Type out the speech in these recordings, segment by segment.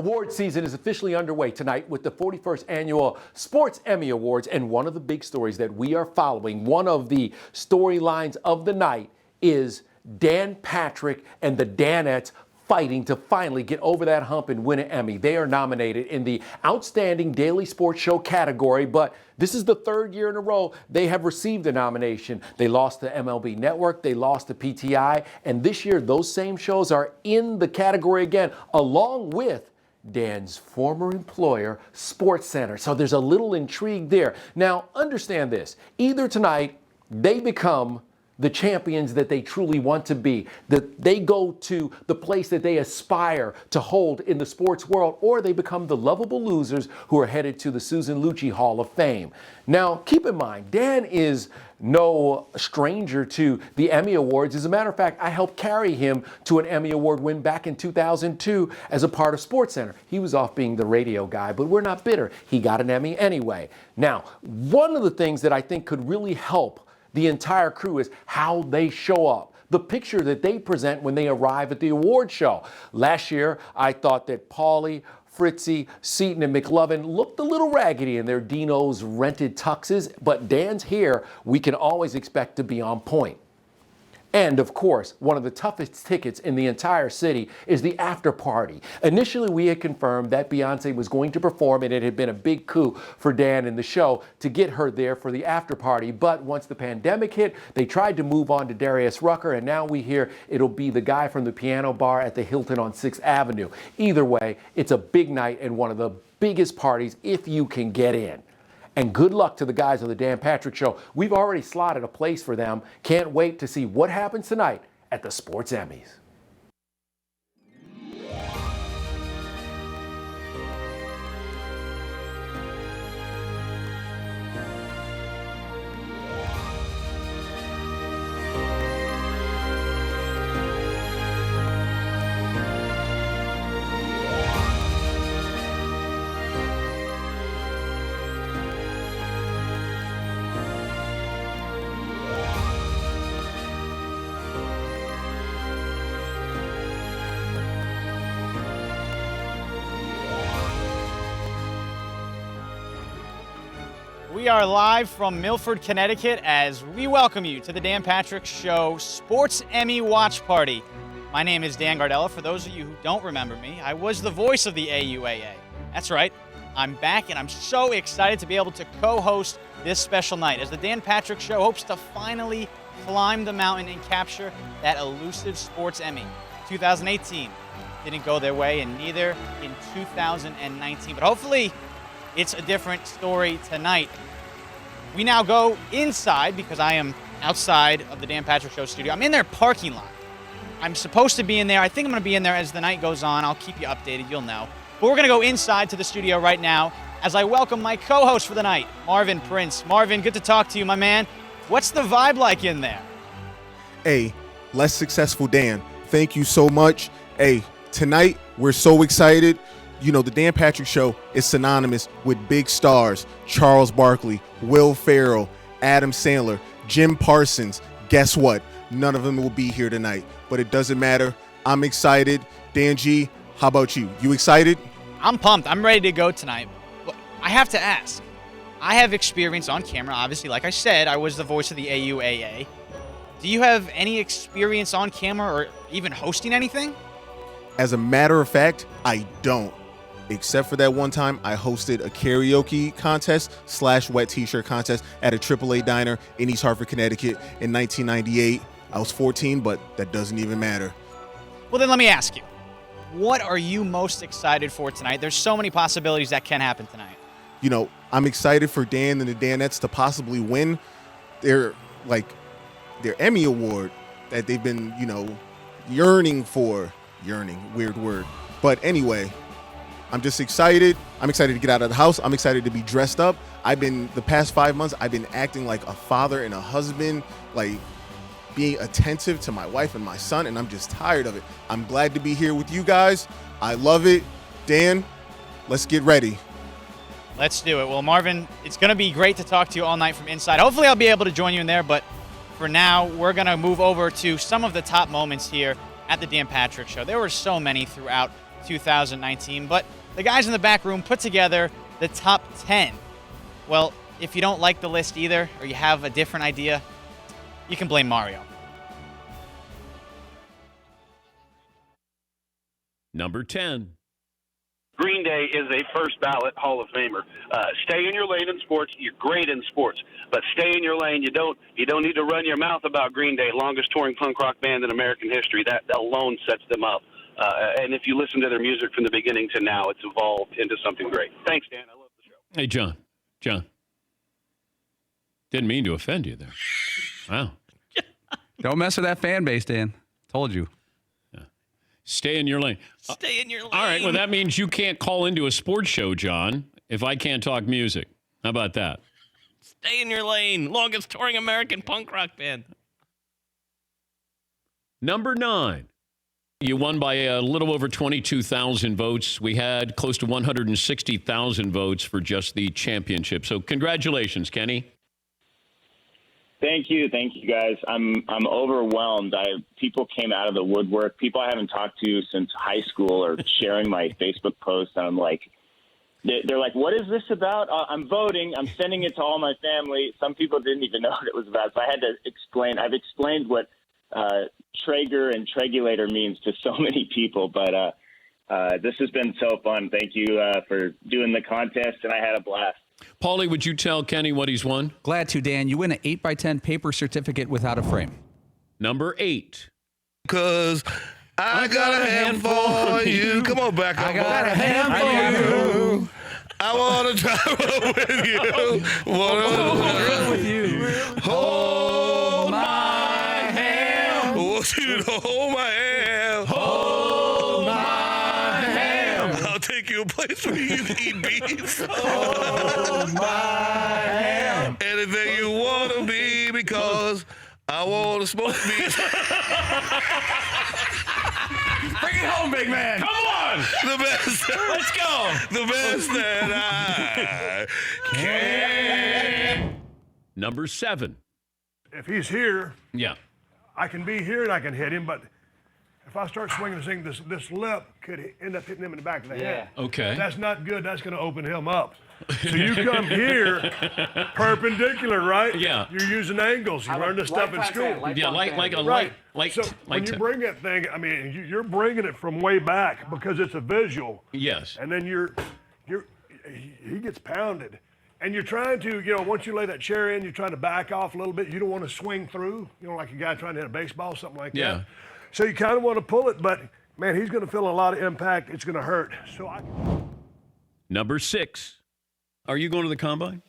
Award season is officially underway tonight with the 41st Annual Sports Emmy Awards, and one of the big stories that we are following, one of the storylines of the night, is Dan Patrick and the Danettes fighting to finally get over that hump and win an Emmy. They are nominated in the Outstanding Daily Sports Show category, but this is the third year in a row they have received a nomination. They lost to MLB Network, they lost to PTI, and this year those same shows are in the category again, along with Dan's former employer, SportsCenter. So there's a little intrigue there. Now, understand this. Either tonight they become the champions that they truly want to be, that they go to the place that they aspire to hold in the sports world, or they become the lovable losers who are headed to the Susan Lucci Hall of Fame. Now, keep in mind, Dan is no stranger to the Emmy Awards. As a matter of fact, I helped carry him to an Emmy Award win back in 2002 as a part of SportsCenter. He was off being the radio guy, but we're not bitter. He got an Emmy anyway. Now, one of the things that I think could really help the entire crew is how they show up, the picture that they present when they arrive at the award show. Last year, I thought that Paulie, Fritzy, Seaton, and McLovin looked a little raggedy in their Dino's rented tuxes, but Dan's here, we can always expect to be on point. And of course, one of the toughest tickets in the entire city is the after party. Initially, we had confirmed that Beyonce was going to perform, and it had been a big coup for Dan and the show to get her there for the after party. But once the pandemic hit, they tried to move on to Darius Rucker, and now we hear it'll be the guy from the piano bar at the Hilton on 6th Avenue. Either way, it's a big night and one of the biggest parties if you can get in. And good luck to the guys on the Dan Patrick Show. We've already slotted a place for them. Can't wait to see what happens tonight at the Sports Emmys. We are live from Milford, Connecticut, as we welcome you to the Dan Patrick Show Sports Emmy Watch Party. My name is Dan Gardella. For those of you who don't remember me, I was the voice of the AUAA. That's right, I'm back, and I'm so excited to be able to co-host this special night as the Dan Patrick Show hopes to finally climb the mountain and capture that elusive Sports Emmy. 2018 didn't go their way, and neither in 2019, but hopefully it's a different story tonight. We now go inside because I am outside of the Dan Patrick Show studio. I'm in their parking lot. I'm supposed to be in there. I think I'm going to be in there as the night goes on. I'll keep you updated. You'll know. But we're going to go inside to the studio right now as I welcome my co-host for the night, Marvin Prince. Marvin, good to talk to you, my man. What's the vibe like in there? Hey, less successful Dan, thank you so much. Hey, tonight we're so excited. You know, the Dan Patrick Show is synonymous with big stars: Charles Barkley, Will Ferrell, Adam Sandler, Jim Parsons. Guess what? None of them will be here tonight, but it doesn't matter. I'm excited. Dan G, how about you? You excited? I'm pumped. I'm ready to go tonight. But I have to ask. I have experience on camera. Obviously, like I said, I was the voice of the AUAA. Do you have any experience on camera or even hosting anything? As a matter of fact, I don't. Except for that one time I hosted a karaoke contest / wet t-shirt contest at a AAA diner in East Hartford, Connecticut in 1998. I was 14, but that doesn't even matter. Well, then let me ask you, what are you most excited for tonight? There's so many possibilities that can happen tonight. You know, I'm excited for Dan and the Danettes to possibly win their Emmy Award that they've been, yearning for. Yearning, weird word. But anyway, I'm just excited. I'm excited to get out of the house. I'm excited to be dressed up. The past 5 months, I've been acting like a father and a husband, like being attentive to my wife and my son, and I'm just tired of it. I'm glad to be here with you guys. I love it. Dan, let's get ready. Let's do it. Well, Marvin, it's going to be great to talk to you all night from inside. Hopefully I'll be able to join you in there, but for now, we're going to move over to some of the top moments here at the Dan Patrick Show. There were so many throughout 2019, but the guys in the back room put together the top 10. Well, if you don't like the list either, or you have a different idea, you can blame Mario. Number 10. Green Day is a first ballot Hall of Famer. Stay in your lane in sports. You're great in sports, but stay in your lane. You don't need to run your mouth about Green Day, longest touring punk rock band in American history. That alone sets them up. And if you listen to their music from the beginning to now, it's evolved into something great. Thanks, Dan. I love the show. Hey, John. Didn't mean to offend you there. Wow. Don't mess with that fan base, Dan. Told you. Stay in your lane. Stay in your lane. All right, well, that means you can't call into a sports show, John, if I can't talk music. How about that? Stay in your lane. Longest touring American punk rock band. Number 9. You won by a little over 22,000 votes. We had close to 160,000 votes for just the championship. So congratulations, Kenny. Thank you guys. I'm overwhelmed. People came out of the woodwork. People I haven't talked to since high school are sharing my Facebook posts, and I'm like, they're like, "What is this about?" I'm voting. I'm sending it to all my family. Some people didn't even know what it was about, so I had to explain. I've explained what Traeger and Tregulator means to so many people, but this has been so fun. Thank you for doing the contest, and I had a blast. Paulie, would you tell Kenny what he's won? Glad to, Dan. You win an 8x10 paper certificate without a frame. Number 8. Cause I got a hand for you. Come on back up. I got a hand for you. I want to travel with you. With you. Hold my hand. I want you to hold my hand. Hold my hand. I'll take you a place where you can eat beef. Hold my hand. Anything you want to be, because I want to smoke beef. Bring it home, big man. Come on! The best. Let's go! The best that I can. Number 7. If he's here, Yeah. I can be here and I can hit him, but if I start swinging this thing, this lip could end up hitting him in the back of the head. Okay. That's not good. That's going to open him up. So you come here perpendicular, right? Yeah. You're using angles. You learn this stuff in school. Yeah, like a Right. light. So when you bring that thing, I mean, you're bringing it from way back because it's a visual. Yes. And then he gets pounded. And you're trying to, once you lay that chair in, you're trying to back off a little bit. You don't want to swing through, like a guy trying to hit a baseball, something like Yeah. that. So you kind of want to pull it, but man, he's going to feel a lot of impact. It's going to hurt. So Number 6. Are you going to the combine?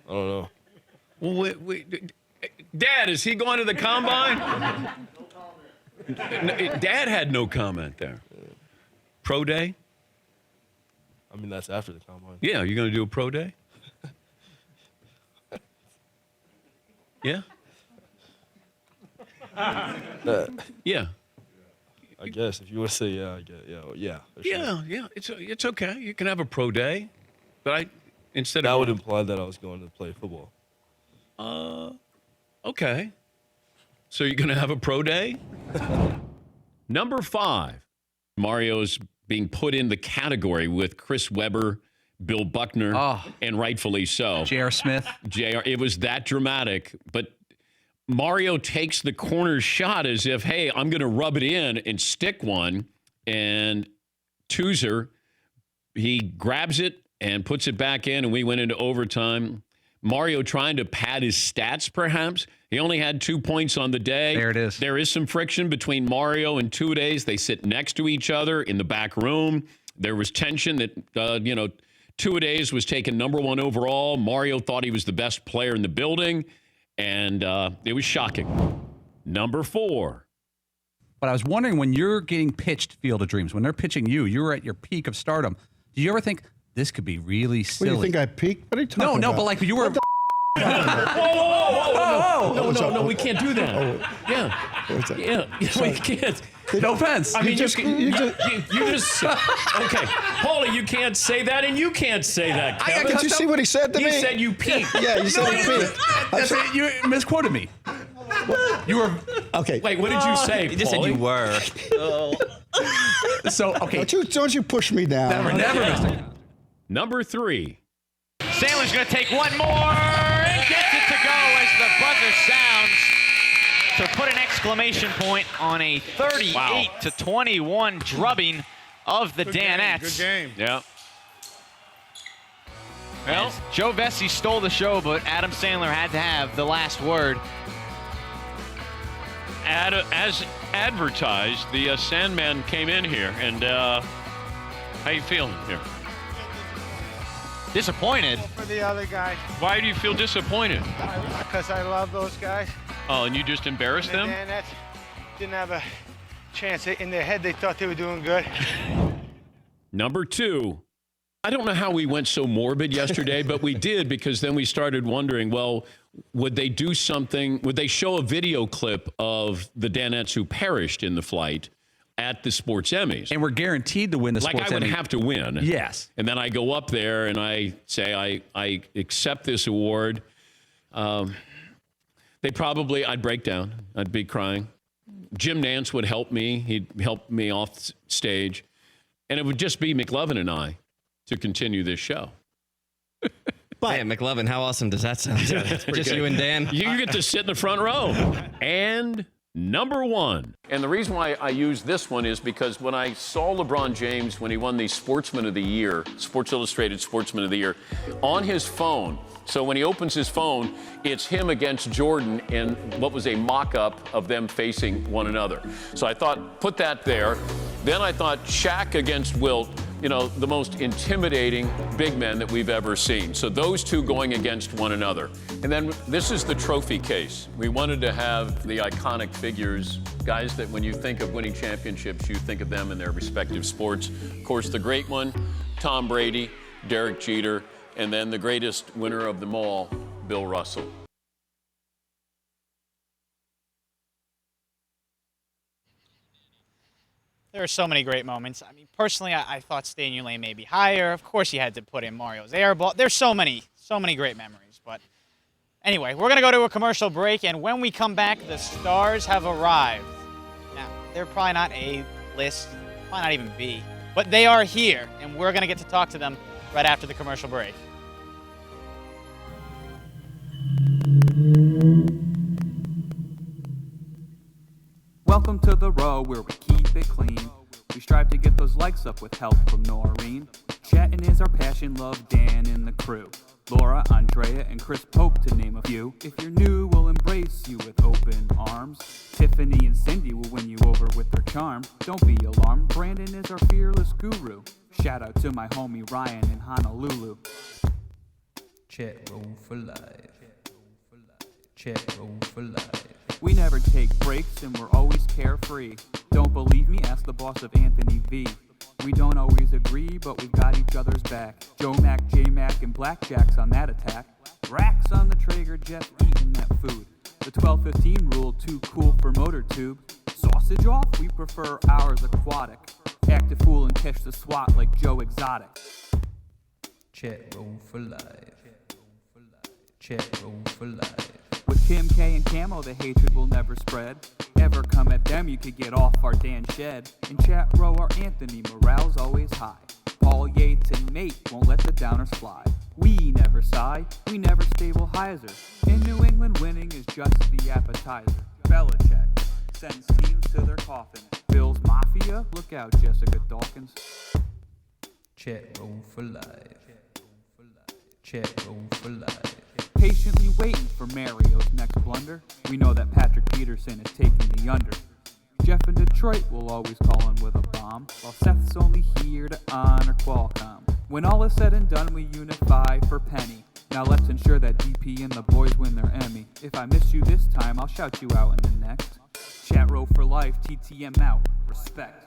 I don't know. Well, wait. Dad, is he going to the combine? Dad had no comment there. Pro day? I mean, that's after the combine. Yeah, you're going to do a pro day? Yeah? Yeah. I guess if you want to say yeah, I guess yeah. For sure. Yeah. It's okay. You can have a pro day, but That would imply that I was going to play football. Okay. So you're going to have a pro day? Number 5. Mario's being put in the category with Chris Webber, Bill Buckner, and rightfully so. J.R. Smith. It was that dramatic, but Mario takes the corner shot as if, hey, I'm going to rub it in and stick one, and Toozer, he grabs it and puts it back in, and we went into overtime. Mario trying to pad his stats, perhaps. He only had 2 points on the day. There it is. There is some friction between Mario and Two-Days. They sit next to each other in the back room. There was tension that, Two-Days was taken number 1 overall. Mario thought he was the best player in the building, and it was shocking. Number 4. But I was wondering, when you're getting pitched Field of Dreams, when they're pitching you, you're at your peak of stardom. Do you ever think, this could be really silly? What, do you think I peaked? What are you talking about? No, but like you were... No, we can't do that. Yeah, we can't. No offense. I mean, you just okay, Paulie, you can't say that, and you can't say that, Kevin. Did you see what he said to me? He said you peaked. Yeah, you said he peaked. You misquoted me. You were Okay. Wait, what did you say? You just said you were. So, okay. Don't you push me down. Never, Mr. Number 3. Sandler's going to take one more and gets it to go as the buzzer sounds to put an exclamation point on a 38-21 drubbing of the Danettes. Good game. Yeah. Well, Joe Vesey stole the show, but Adam Sandler had to have the last word. As advertised, the Sandman came in here, and how you feeling here? Disappointed. For the other guys, Why do you feel disappointed? because I love those guys. Oh, and you just embarrassed them? And that didn't have a chance. In their head, they thought they were doing good. Number 2. I don't know how we went so morbid yesterday, but we did, because then we started wondering, well, would they do something? Would they show a video clip of the Danettes who perished in the flight at the Sports Emmys? And we're guaranteed to win the Like Sports I would Emmy. have to win. Yes. And then I go up there and I say, I accept this award. I'd break down. I'd be crying. Jim Nance would help me. He'd help me off stage. And it would just be McLovin and I to continue this show. Man, McLovin, how awesome does that sound? Just you and Dan. You get to sit in the front row. And number 1. And the reason why I use this one is because when I saw LeBron James, when he won the Sportsman of the Year, Sports Illustrated Sportsman of the Year, on his phone. So when he opens his phone, it's him against Jordan in what was a mock-up of them facing one another. So I thought, put that there. Then I thought Shaq against Wilt, the most intimidating big men that we've ever seen. So those two going against one another. And then this is the trophy case. We wanted to have the iconic figures, guys that when you think of winning championships, you think of them in their respective sports. Of course, the great one, Tom Brady, Derek Jeter, and then the greatest winner of them all, Bill Russell. There are so many great moments. I mean, personally, I thought Stay in Your Lane may be higher. Of course, you had to put in Mario's airball. There's so many great memories. But anyway, we're going to go to a commercial break, and when we come back, the stars have arrived. Now, they're probably not A-list, probably not even B, but they are here, and we're going to get to talk to them right after the commercial break. Welcome to the row where we keep it clean. We strive to get those likes up with help from Noreen. Chatting is our passion, love Dan and the crew. Laura, Andrea, and Chris Pope to name a few. If you're new, we'll embrace you with open arms. Tiffany and Cindy will win you over with their charm. Don't be alarmed, Brandon is our fearless guru. Shout out to my homie Ryan in Honolulu. Chat roll for life. Chat roll for life. We never take breaks and we're always carefree. Don't believe me? Ask the boss of Anthony V. We don't always agree, but we've got each other's back. Joe Mac, J Mac, and Blackjack's on that attack. Racks on the Traeger, Jeff eating that food. The 12-15 rule, too cool for motor tube. Sausage off? We prefer ours aquatic. Act a fool and catch the SWAT like Joe Exotic. Chat roll for life. Chat roll for life. With Kim K and Camo, the hatred will never spread. Ever come at them, you could get off our Dan shed. In chat row, our Anthony, morale's always high. Paul Yates and Nate won't let the downers fly. We never sigh, we never stabilizer. In New England, winning is just the appetizer. Belichick sends teams to their coffin. Bills Mafia, look out, Jessica Dawkins. Chat roll for life. Chat roll for life. Patiently waiting for Mario's next blunder. We know that Patrick Peterson is taking the under. Jeff in Detroit will always call in with a bomb, while Seth's only here to honor Qualcomm. When all is said and done, we unify for Penny. Now let's ensure that DP and the boys win their Emmy. If I miss you this time, I'll shout you out in the next. Chat row for life, TTM out. Respect.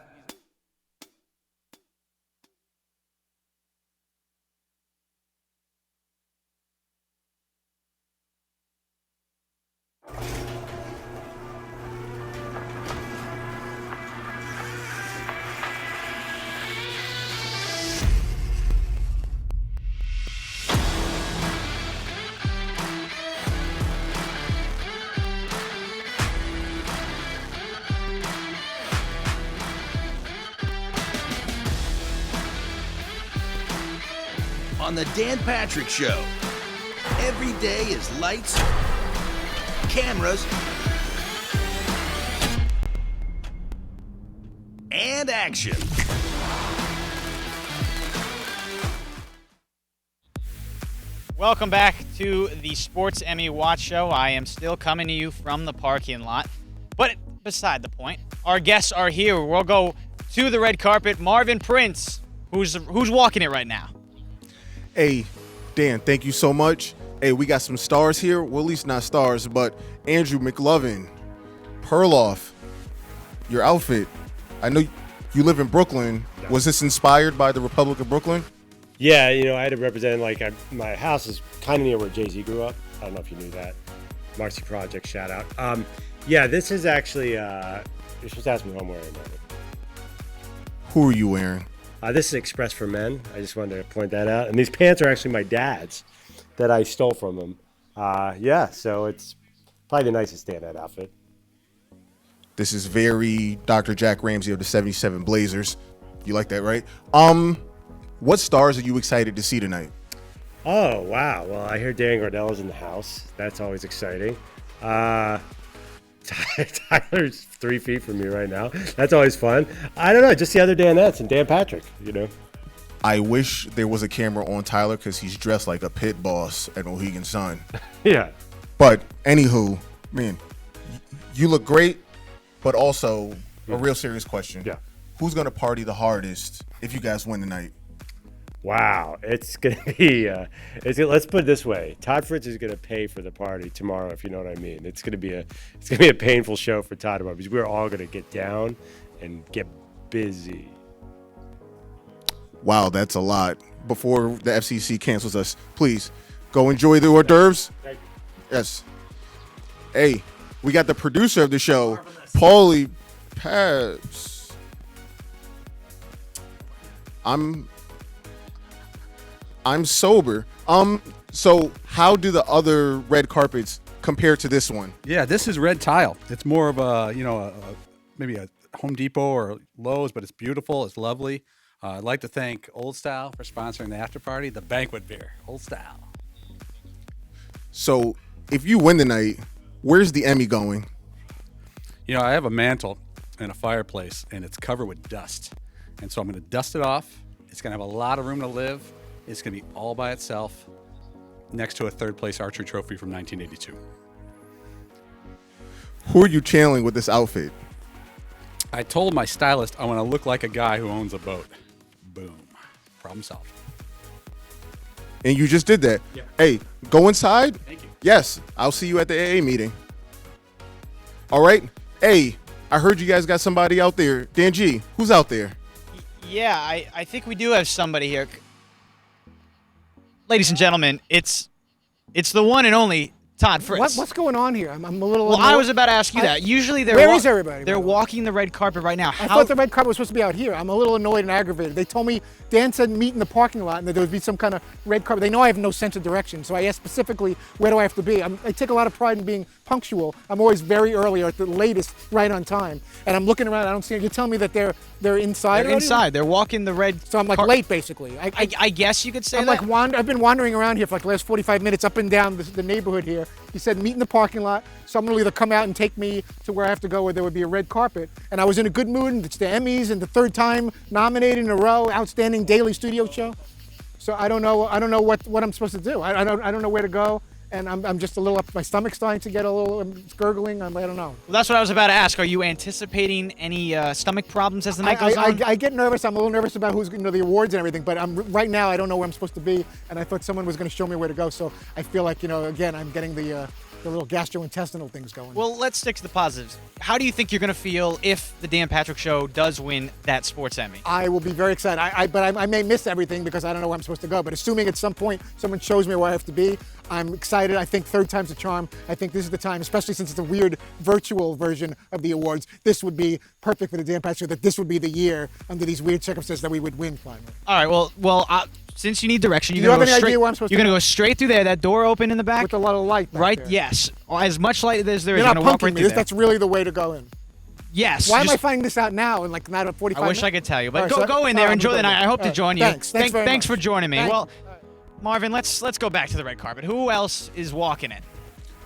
on the Dan Patrick Show. Every day is lights, cameras, and action. Welcome back to the Sports Emmy Watch Show. I am still coming to you from the parking lot. But beside the point, our guests are here. We'll go to the red carpet. Marvin Prince, who's walking it right now. Hey, Dan, thank you so much. Hey, we got some stars here. Well, at least not stars, but Andrew McLovin, Perloff, your outfit. I know you live in Brooklyn. Was this inspired by the Republic of Brooklyn? Yeah, I had to represent, my house is kind of near where Jay-Z grew up. I don't know if you knew that. Marcy Project, shout out. Yeah, this is actually, you're supposed to ask me who I'm wearing. Who are you wearing? This is Express for Men. I just wanted to point that out. And these pants are actually my dad's that I stole from him. So it's probably the nicest day in that outfit. This is very Dr. Jack Ramsey of the 77 Blazers. You like that, right? What stars are you excited to see tonight? Oh, wow. Well, I hear Dan Gardella's in the house. That's always exciting. Tyler's 3 feet from me right now. That's always fun. I don't know. Just the other Danettes and Dan Patrick, I wish there was a camera on Tyler because he's dressed like a pit boss at Mohegan Sun. Yeah. But anywho, man, you look great, but also a real serious question. Yeah. Who's going to party the hardest if you guys win tonight? Wow, it's gonna be. Let's put it this way: Todd Fritz is gonna pay for the party tomorrow, if you know what I mean. It's gonna be a painful show for Todd tomorrow because we're all gonna get down and get busy. Wow, that's a lot. Before the FCC cancels us, please go enjoy the hors d'oeuvres. Yes. Hey, we got the producer of the show, Paulie Pabs. I'm sober. So how do the other red carpets compare to this one? Yeah, this is red tile. It's more of maybe a Home Depot or Lowe's, but it's beautiful. It's lovely. I'd like to thank Old Style for sponsoring the after party, the banquet beer, Old Style. So if you win tonight, where's the Emmy going? I have a mantle and a fireplace, and it's covered with dust. And so I'm going to dust it off. It's going to have a lot of room to live. It's going to be all by itself next to a third-place archery trophy from 1982. Who are you channeling with this outfit? I told my stylist I want to look like a guy who owns a boat. Boom. Problem solved. And you just did that. Yeah. Hey, go inside. Thank you. Yes, I'll see you at the AA meeting. All right. Hey, I heard you guys got somebody out there. Dan G, who's out there? Yeah, I think we do have somebody here. Ladies and gentlemen, it's the one and only Todd Fritz. What's going on here? I'm a little. Well, I was about to ask you that. Usually they're Where is everybody? They're walking the red carpet right now. I thought the red carpet was supposed to be out here. I'm a little annoyed and aggravated. They told me Dan said meet in the parking lot and that there would be some kind of red carpet. They know I have no sense of direction, so I asked specifically where do I have to be. I take a lot of pride in being punctual. I'm always very early or at the latest, right on time. And I'm looking around. I don't see it. You're telling me that they're inside. They're inside. They're walking the red. So I'm like late, basically. I guess you could say I'm that. I've been wandering around here for like the last 45 minutes, up and down the neighborhood here. He said meet in the parking lot. Someone will either come out and take me to where I have to go, where there would be a red carpet. And I was in a good mood. And it's the Emmys and the third time nominated in a row, outstanding daily studio show. So I don't know what I'm supposed to do. I don't know where to go. And I'm just a little up. My stomach's starting to get a little gurgling. I don't know. Well, that's what I was about to ask. Are you anticipating any stomach problems as the night goes on? I get nervous. I'm a little nervous about who's the awards and everything. But right now I don't know where I'm supposed to be. And I thought someone was going to show me where to go. So I feel like again I'm getting the little gastrointestinal things going. Well, let's stick to the positives. How do you think you're going to feel if the Dan Patrick Show does win that Sports Emmy? I will be very excited. But I may miss everything because I don't know where I'm supposed to go. But assuming at some point someone shows me where I have to be, I'm excited. I think third time's a charm. I think this is the time, especially since it's a weird virtual version of the awards. This would be perfect for the Dan Patrick Show, that this would be the year under these weird circumstances that we would win finally. All right, well, since you need direction, you're going to go straight through there. That door open in the back? With a lot of light back right, there. Yes. As much light as there is. You're not going to walk right punking me. through there. That's really the way to go in. Yes. Why am I finding this out now in not a 45 I wish minutes? I could tell you, but Right, go in there, enjoy the night. I hope to join you. Thanks. Thanks very much. for joining me. Thanks. Well, Marvin, let's go back to the red carpet. Who else is walking it?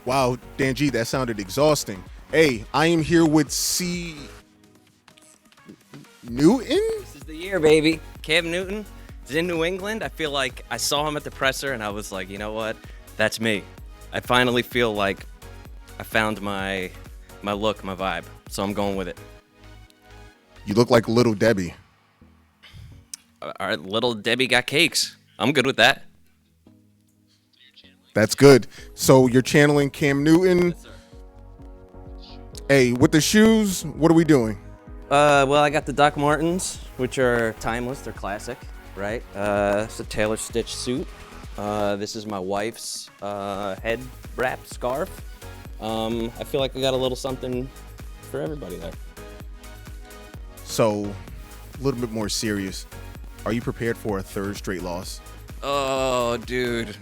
Wow, Dan G, that sounded exhausting. Hey, I am here with C. Newton? This is the year, baby. Cam Newton is in New England. I feel like I saw him at the presser, and I was like, you know what? That's me. I finally feel like I found my look, my vibe. So I'm going with it. You look like Little Debbie. All right, Little Debbie got cakes. I'm good with that. That's good. So you're channeling Cam Newton. Yes, sir. Hey, with the shoes, what are we doing? Well, I got the Doc Martens, which are timeless. They're classic, right? It's a Taylor Stitch suit. This is my wife's head wrap scarf. I feel like I got a little something for everybody there. So, a little bit more serious. Are you prepared for a third straight loss? Oh, dude.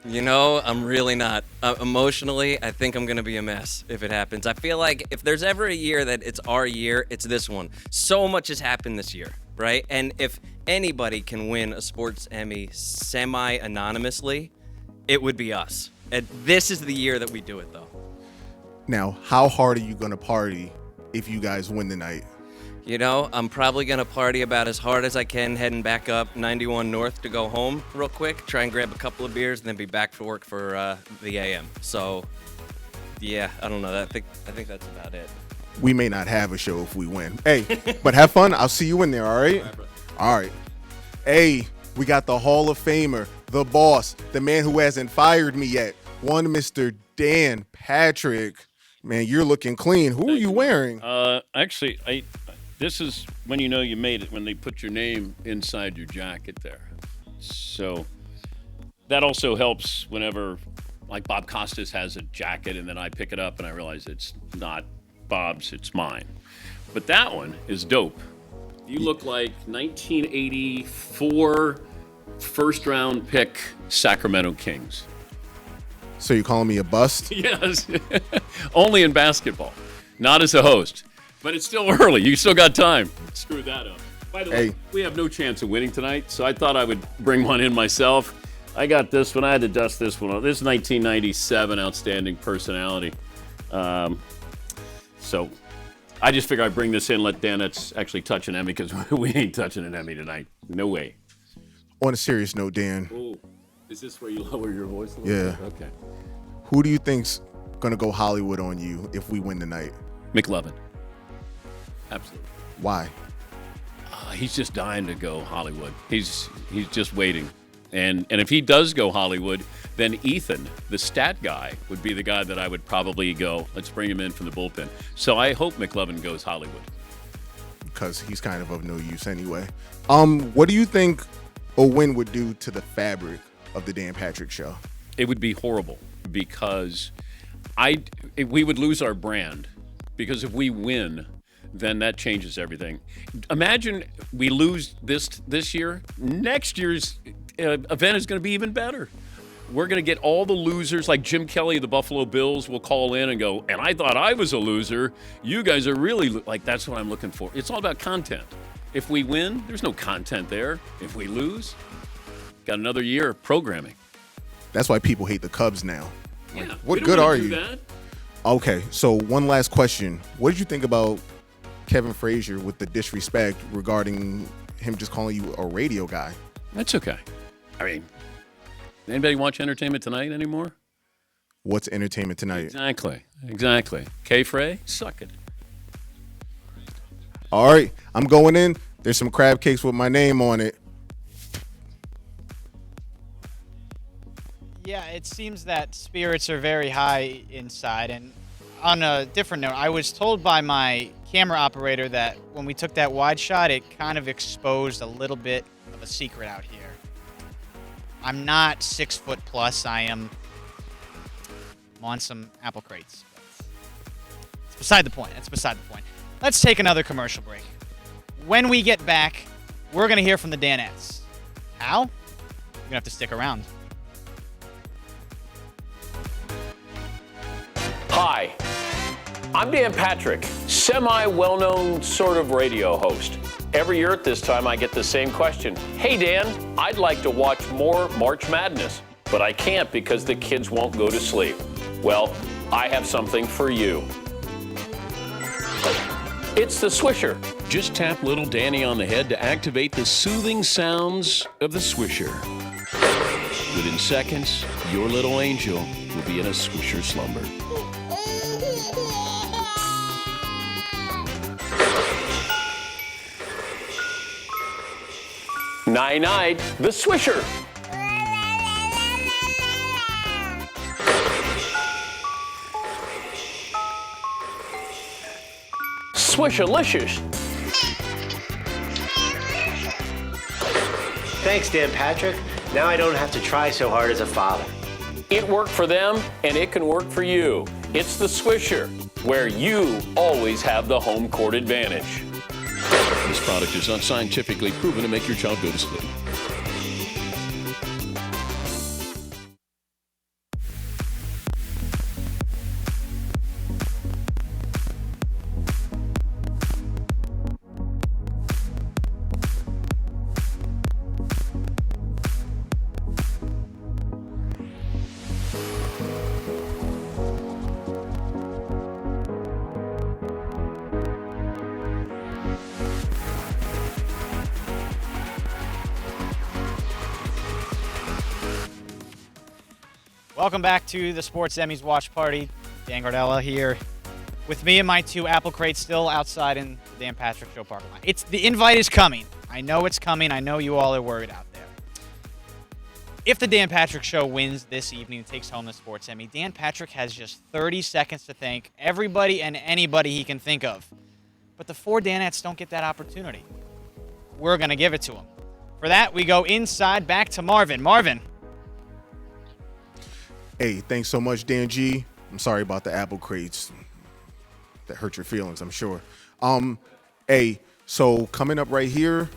You know, I'm really not. Emotionally, I think I'm going to be a mess if it happens. I feel like if there's ever a year that it's our year, it's this one. So much has happened this year, right? And if anybody can win a Sports Emmy semi-anonymously, it would be us. And this is the year that we do it, though. Now, how hard are you going to party if you guys win the night? You know, I'm probably going to party about as hard as I can heading back up 91 North to go home real quick, try and grab a couple of beers, and then be back for work for the AM. So, yeah, I don't know. I think that's about it. We may not have a show if we win. Hey, but have fun. I'll see you in there, all right? All right. Hey, we got the Hall of Famer, the boss, the man who hasn't fired me yet, one Mr. Dan Patrick. Man, you're looking clean. Who are you wearing? Actually, this is when you know you made it, when they put your name inside your jacket there. So that also helps whenever, like Bob Costas has a jacket and then I pick it up and I realize it's not Bob's, it's mine. But that one is dope. You look like 1984 first round pick Sacramento Kings. So you're calling me a bust? Yes. Only in basketball, not as a host. But it's still early. You still got time. Screw that up. By the way, we have no chance of winning tonight, so I thought I would bring one in myself. I got this one. I had to dust this one off. This is 1997 Outstanding Personality. So I just figured I'd bring this in, let Danette actually touch an Emmy, because we ain't touching an Emmy tonight. No way. On a serious note, Dan. Oh, is this where you lower your voice a little Yeah. bit? Okay. Who do you think's going to go Hollywood on you if we win tonight? McLovin. Absolutely. Why? He's just dying to go Hollywood. He's just waiting. And if he does go Hollywood, then Ethan, the stat guy, would be the guy that I would probably go, let's bring him in from the bullpen. So I hope McLovin goes Hollywood. Because he's kind of no use anyway. What do you think a win would do to the fabric of the Dan Patrick Show? It would be horrible because we would lose our brand. Because if we win, then that changes everything. Imagine we lose this year. Next year's event is going to be even better. We're going to get all the losers, like Jim Kelly of the Buffalo Bills will call in and go, and I thought I was a loser. You guys are really, like, that's what I'm looking for. It's all about content. If we win, there's no content there. If we lose, got another year of programming. That's why people hate the Cubs now. Yeah, what good are you? Okay, so one last question. What did you think about Kevin Frazier with the disrespect regarding him just calling you a radio guy? That's okay. I mean, anybody watch Entertainment Tonight anymore? What's Entertainment Tonight? Exactly. K-Frey, suck it. All right, I'm going in. There's some crab cakes with my name on it. Yeah, it seems that spirits are very high inside. And on a different note, I was told by my camera operator that when we took that wide shot, it kind of exposed a little bit of a secret out here. I'm not 6 foot plus. I'm on some apple crates. It's beside the point. That's beside the point. Let's take another commercial break. When we get back, we're going to hear from the Danettes. How? You're going to have to stick around. Hi, I'm Dan Patrick, semi-well-known sort of radio host. Every year at this time, I get the same question. Hey, Dan, I'd like to watch more March Madness, but I can't because the kids won't go to sleep. Well, I have something for you. It's the Swisher. Just tap little Danny on the head to activate the soothing sounds of the Swisher. Within seconds, your little angel will be in a Swisher slumber. Night-night, the Swisher. Swishalicious. Thanks, Dan Patrick. Now I don't have to try so hard as a father. It worked for them, and it can work for you. It's the Swisher, where you always have the home court advantage. This product is not scientifically proven to make your child go to sleep. Welcome back to the Sports Emmys Watch Party. Dan Gardella here with me and my two apple crates still outside in the Dan Patrick Show parking lot. The invite is coming. I know it's coming. I know you all are worried out there. If the Dan Patrick Show wins this evening and takes home the Sports Emmy, Dan Patrick has just 30 seconds to thank everybody and anybody he can think of. But the four Danettes don't get that opportunity. We're going to give it to them. For that, we go inside back to Marvin. Marvin. Hey, thanks so much, Dan G. I'm sorry about the apple crates. That hurt your feelings, I'm sure. Hey, so coming up right here,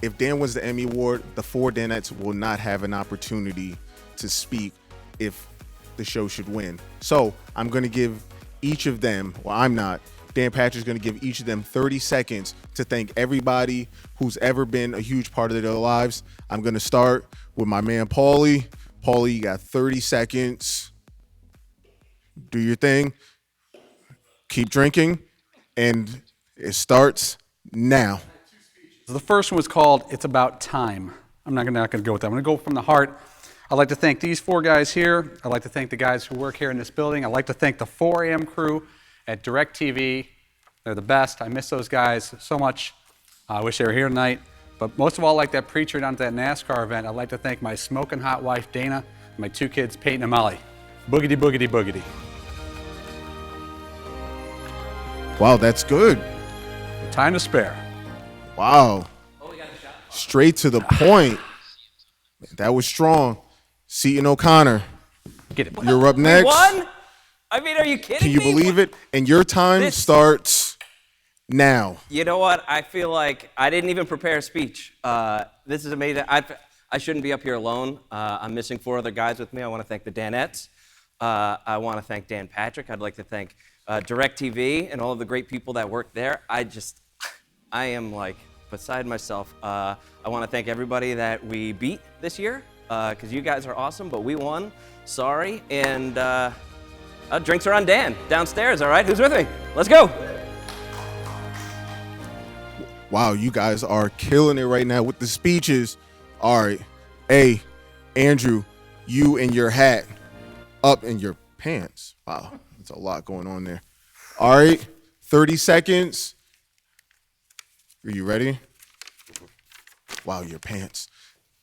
if Dan wins the Emmy Award, the four Danettes will not have an opportunity to speak if the show should win. So I'm going to give each of them, well, I'm not, Dan Patrick's going to give each of them 30 seconds to thank everybody who's ever been a huge part of their lives. I'm going to start with my man, Paulie. Paulie, you got 30 seconds. Do your thing. Keep drinking. And it starts now. The first one was called It's About Time. I'm not going to go with that. I'm going to go from the heart. I'd like to thank these four guys here. I'd like to thank the guys who work here in this building. I'd like to thank the 4 a.m. crew at DirecTV. They're the best. I miss those guys so much. I wish they were here tonight. But most of all, like that preacher down at that NASCAR event, I'd like to thank my smoking hot wife, Dana, and my 2 kids, Peyton and Molly. Boogity, boogity, boogity. Wow, that's good. Time to spare. Wow. Straight to the point. That was strong. Seton O'Connor. Get it. You're up next. We won? I mean, are you kidding Can you me? believe it? And your time starts now. You know what? I feel like I didn't even prepare a speech. This is amazing. I shouldn't be up here alone. I'm missing 4 other guys with me. I want to thank the Danettes. I want to thank Dan Patrick. I'd like to thank DirecTV and all of the great people that work there. I am like beside myself. I want to thank everybody that we beat this year because you guys are awesome, but we won. Sorry. And drinks are on Dan downstairs, all right? Who's with me? Let's go. Wow, you guys are killing it right now with the speeches. All right. Hey, Andrew, you and your hat up in your pants. Wow, that's a lot going on there. All right, 30 seconds. Are you ready? Wow, your pants.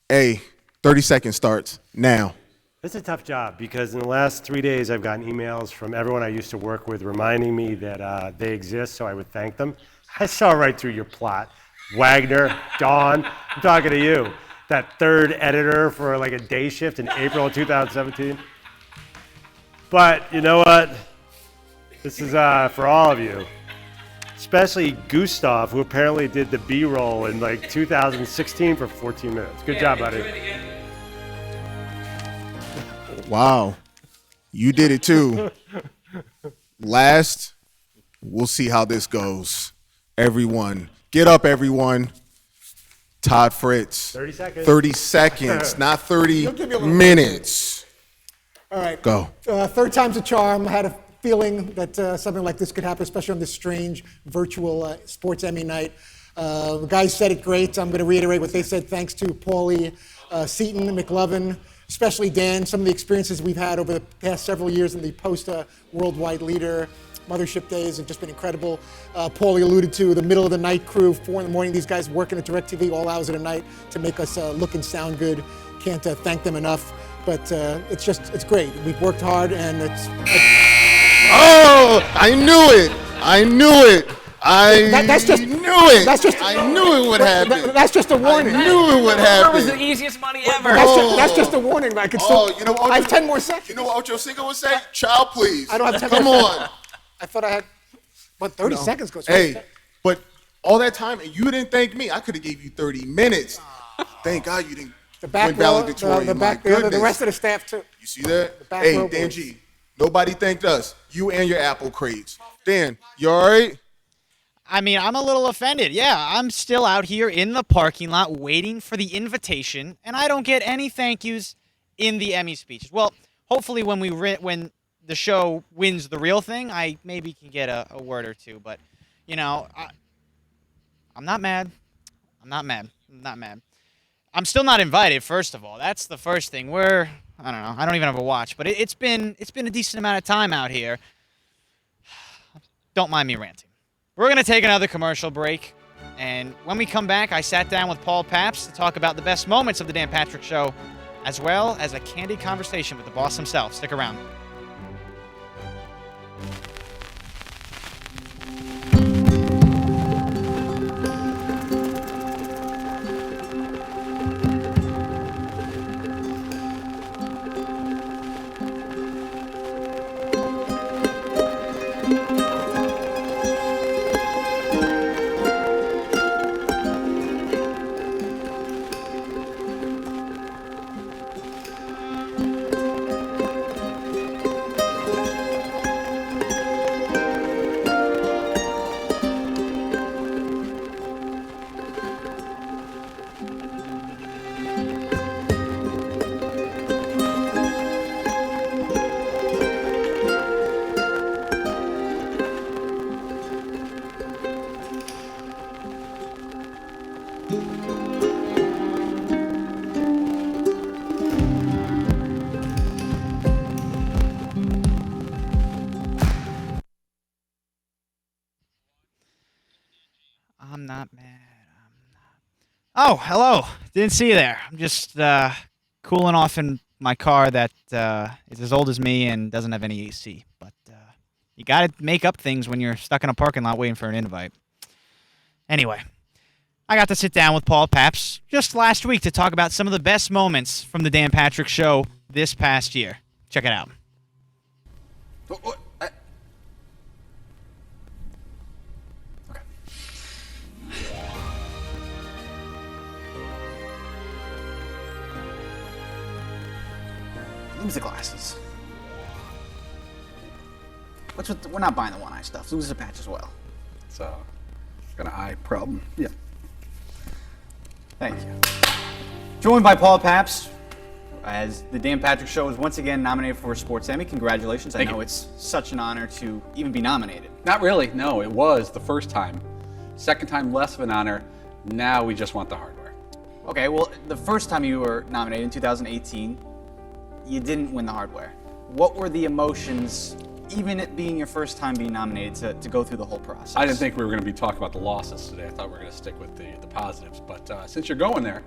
Hey, 30 seconds starts now. It's a tough job because in the last 3 days I've gotten emails from everyone I used to work with reminding me that they exist so I would thank them. I saw right through your plot. Wagner, Dawn, I'm talking to you. That third editor for like a day shift in April of 2017. But you know what? This is for all of you. Especially Gustav, who apparently did the B-roll in like 2016 for 14 minutes. Good job, buddy. Wow, you did it too. Last, we'll see how this goes. Everyone, Get up, everyone. Todd Fritz. 30 seconds. 30 seconds, not 30 You'll give me a little minutes. All right. Go. Third time's a charm. I had a feeling that something like this could happen, especially on this strange virtual Sports Emmy night. The guys said it great. I'm going to reiterate what they said. Thanks to Paulie, Seaton, McLovin, especially Dan. Some of the experiences we've had over the past several years in the post-Worldwide Leader Mothership days have just been incredible. Paulie alluded to the middle of the night crew, 4 in the morning. These guys working at DirecTV all hours of the night to make us look and sound good. Can't thank them enough. But it's great. We've worked hard, and it's. Oh, I knew it. I knew it. That's just, knew it. That's just. I knew it would happen. That's just a warning. I knew it would happen. That was the easiest money ever. That's just a warning. I could still. You know what? I have 10 more seconds. You know what Ocho Cinco would say? Child, please. I don't have 10 Come more on. seconds. I thought I had. But 30 seconds goes. Hey, but all that time, and you didn't thank me. I could have gave you 30 minutes. Thank God you didn't The back win row, valedictorian. the rest of the staff too. You see that? back Hey, row Dan boys. G, nobody thanked us. You and your apple crates. Dan, you all right? I mean, I'm a little offended. Yeah, I'm still out here in the parking lot waiting for the invitation, and I don't get any thank yous in the Emmy speeches. Well, hopefully when when the show wins the real thing, I maybe can get a word or two. But, you know, I'm not mad. I'm not mad. I'm still not invited, first of all. That's the first thing. I don't know. I don't even have a watch, but it's been a decent amount of time out here. Don't mind me ranting. We're going to take another commercial break, and when we come back, I sat down with Paul Pabst to talk about the best moments of the Dan Patrick Show, as well as a candid conversation with the boss himself. Stick around. I'm not mad. Oh, hello. Didn't see you there. I'm just cooling off in my car that is as old as me and doesn't have any AC. But you got to make up things when you're stuck in a parking lot waiting for an invite. Anyway, I got to sit down with Paul Pabst just last week to talk about some of the best moments from the Dan Patrick Show this past year. Check it out. Lose the glasses. We're not buying the one eye stuff. Lose the patch as well. So, got an eye problem. Yeah. Thank you. Joined by Paul Pabst, as the Dan Patrick Show is once again nominated for a Sports Emmy. Congratulations. I know it's such an honor to even be nominated. Not really. No, it was the first time. Second time, less of an honor. Now we just want the hardware. Okay, well, the first time you were nominated in 2018, you didn't win the hardware. What were the emotions, even it being your first time being nominated, to go through the whole process? I didn't think we were going to be talking about the losses today. I thought we were going to stick with the positives. But since you're going there,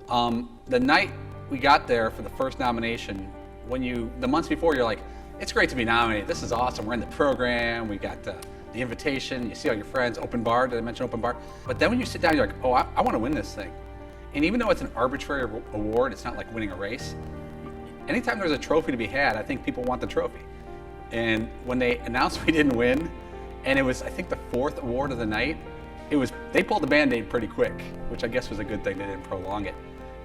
the night we got there for the first nomination, the months before, you're like, it's great to be nominated. This is awesome. We're in the program. We got the invitation. You see all your friends. Open bar. Did I mention open bar? But then when you sit down, you're like, oh, I want to win this thing. And even though it's an arbitrary award, it's not like winning a race. Anytime there's a trophy to be had, I think people want the trophy. And when they announced we didn't win, and it was, I think, the fourth award of the night, they pulled the Band-Aid pretty quick, which I guess was a good thing. They didn't prolong it.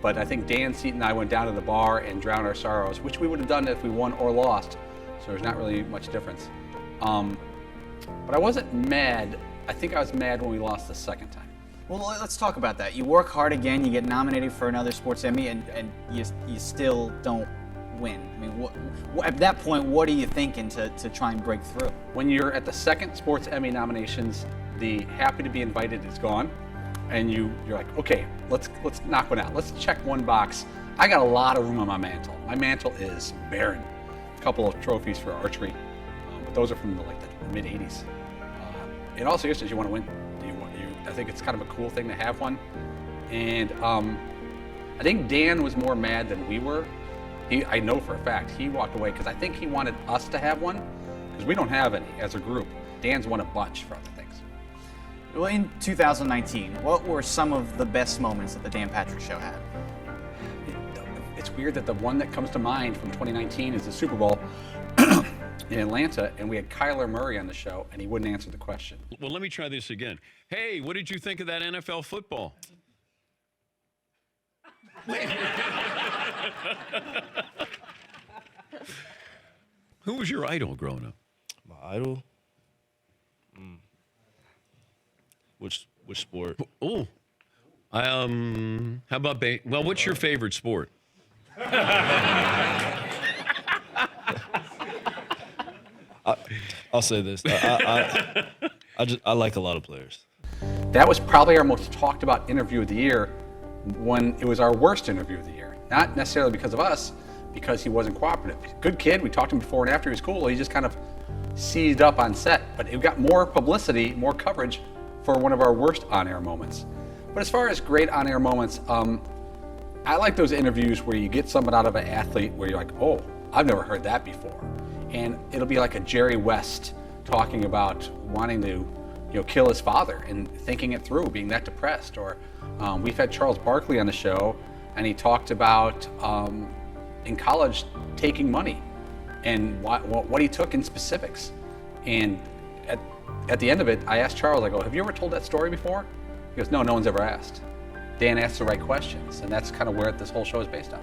But I think Dan, Seaton, and I went down to the bar and drowned our sorrows, which we would have done if we won or lost. So there's not really much difference. But I wasn't mad. I think I was mad when we lost the second time. Well, let's talk about that. You work hard again, you get nominated for another Sports Emmy, and you still don't win. I mean, at that point, what are you thinking to try and break through? When you're at the second Sports Emmy nominations, the happy to be invited is gone, and you're like, okay, let's knock one out. Let's check one box. I got a lot of room on my mantle. My mantle is barren. A couple of trophies for archery, but those are from the mid '80s. In all seriousness, you want to win. I think it's kind of a cool thing to have one, and I think Dan was more mad than we were. I know for a fact he walked away because I think he wanted us to have one because we don't have any as a group. Dan's won a bunch for other things. Well, in 2019, what were some of the best moments that the Dan Patrick Show had? It's weird that the one that comes to mind from 2019 is the Super Bowl in Atlanta, and we had Kyler Murray on the show, and he wouldn't answer the question. Well, let me try this again. Hey, what did you think of that NFL football? Who was your idol growing up? My idol? Which sport? Oh, how about well, what's your favorite sport? I'll say this. I like a lot of players. That was probably our most talked about interview of the year when it was our worst interview of the year. Not necessarily because of us, because he wasn't cooperative. Good kid, we talked to him before and after, he was cool. He just kind of seized up on set, but it got more publicity, more coverage for one of our worst on-air moments. But as far as great on-air moments, I like those interviews where you get something out of an athlete where you're like, oh, I've never heard that before. And it'll be like a Jerry West talking about wanting to kill his father and thinking it through, being that depressed. Or we've had Charles Barkley on the show, and he talked about in college taking money and what he took in specifics. And at the end of it, I asked Charles, I go, have you ever told that story before? He goes, no one's ever asked. Dan asked the right questions, and that's kind of where this whole show is based on.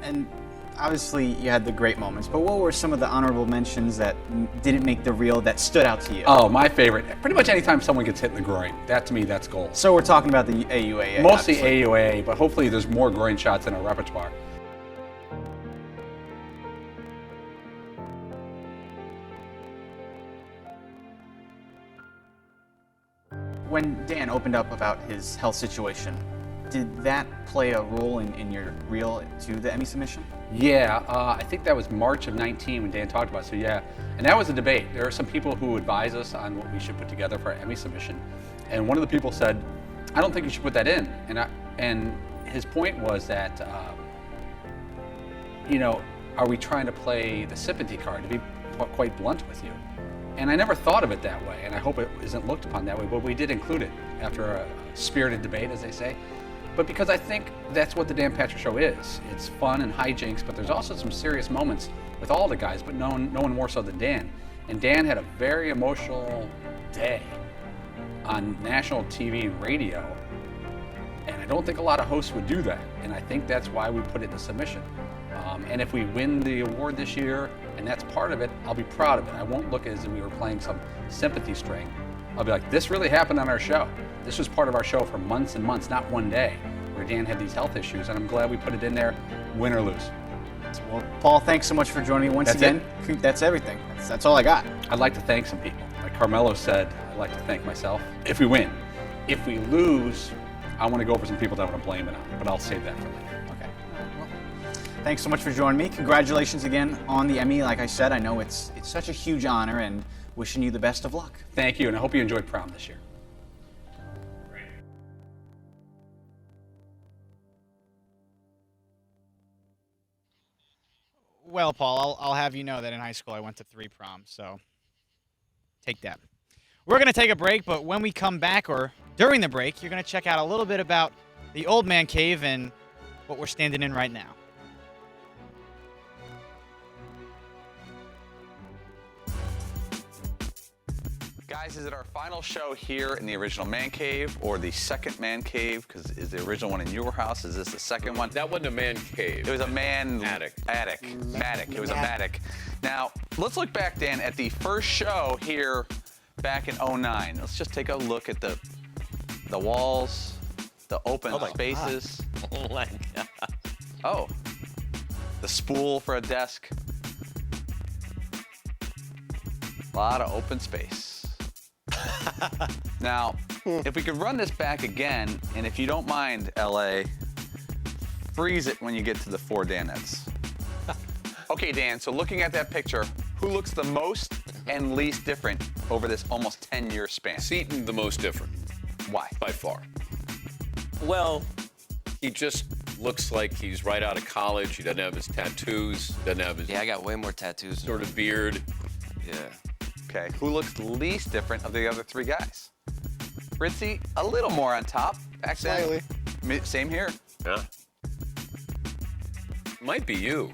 And obviously, you had the great moments, but what were some of the honorable mentions that didn't make the reel that stood out to you? Oh, my favorite. Pretty much anytime someone gets hit in the groin. That, to me, that's gold. So we're talking about the AUAA. Mostly obviously. AUAA, but hopefully there's more groin shots in our repertoire. When Dan opened up about his health situation, did that play a role in your reel to the Emmy submission? Yeah, I think that was March of 19 when Dan talked about it, so yeah. And that was a debate. There are some people who advise us on what we should put together for our Emmy submission. And one of the people said, I don't think you should put that in. And his point was that, are we trying to play the sympathy card, to be quite blunt with you? And I never thought of it that way, and I hope it isn't looked upon that way, but we did include it after a spirited debate, as they say. But because I think that's what the Dan Patrick Show is. It's fun and hijinks, but there's also some serious moments with all the guys, but no one more so than Dan. And Dan had a very emotional day on national TV and radio, and I don't think a lot of hosts would do that, and I think that's why we put it in the submission. And if we win the award this year, and that's part of it, I'll be proud of it. I won't look as if we were playing some sympathy string. I'll be like, this really happened on our show. This was part of our show for months and months, not one day, where Dan had these health issues, and I'm glad we put it in there, win or lose. Well, Paul, thanks so much for joining me once again. That's everything. That's all I got. I'd like to thank some people. Like Carmelo said, I'd like to thank myself if we win. If we lose, I want to go over some people that I want to blame it on, but I'll save that for later. Thanks so much for joining me. Congratulations again on the Emmy. Like I said, I know it's such a huge honor, and wishing you the best of luck. Thank you, and I hope you enjoyed prom this year. Well, Paul, I'll have you know that in high school I went to 3 proms, so take that. We're going to take a break, but when we come back, or during the break, you're going to check out a little bit about the Old Man Cave and what we're standing in right now. Guys, is it our final show here in the original man cave or the second man cave? Because is the original one in your house? Is this the second one? That wasn't a man cave. It was a man attic. Matic. It was a matic. Now, let's look back, Dan, at the first show here back in '09. Let's just take a look at the the walls, the open spaces. Oh my God. Oh, the spool for a desk. A lot of open space. Now, if we could run this back again, and if you don't mind, LA, freeze it when you get to the 4 Danettes. Okay, Dan, so looking at that picture, who looks the most and least different over this almost 10-year span? Seton, the most different. Why? By far. Well, he just looks like he's right out of college. He doesn't have his tattoos, doesn't have his... Yeah, I got way more tattoos. Sort of beard. Yeah. Okay, who looks least different of the other 3 guys? Fritzy, a little more on top. Back then. Slightly. Same here. Yeah. Might be you.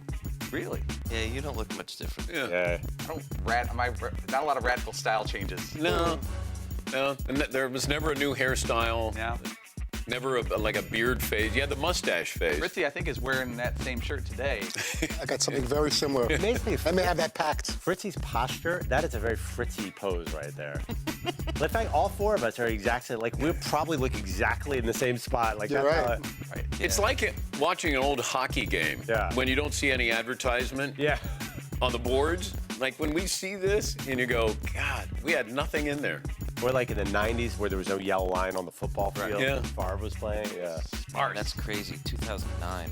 Really? Yeah, you don't look much different. Yeah. I don't not a lot of radical style changes. No. No. And there was never a new hairstyle. Yeah. Never like a beard phase. You had the mustache phase. Fritzy, I think, is wearing that same shirt today. I got something very similar. I may have that packed. Fritzy's posture, that is a very Fritzy pose right there. In fact, all 4 of us are exactly, like, we'll probably look exactly in the same spot. Like, You're that's right. It's like watching an old hockey game when you don't see any advertisement on the boards. Like when we see this and you go, God, we had nothing in there. Or like in the 90s where there was no yellow line on the football field Yeah. when Favre was playing. Yeah. Smart. That's crazy. 2009.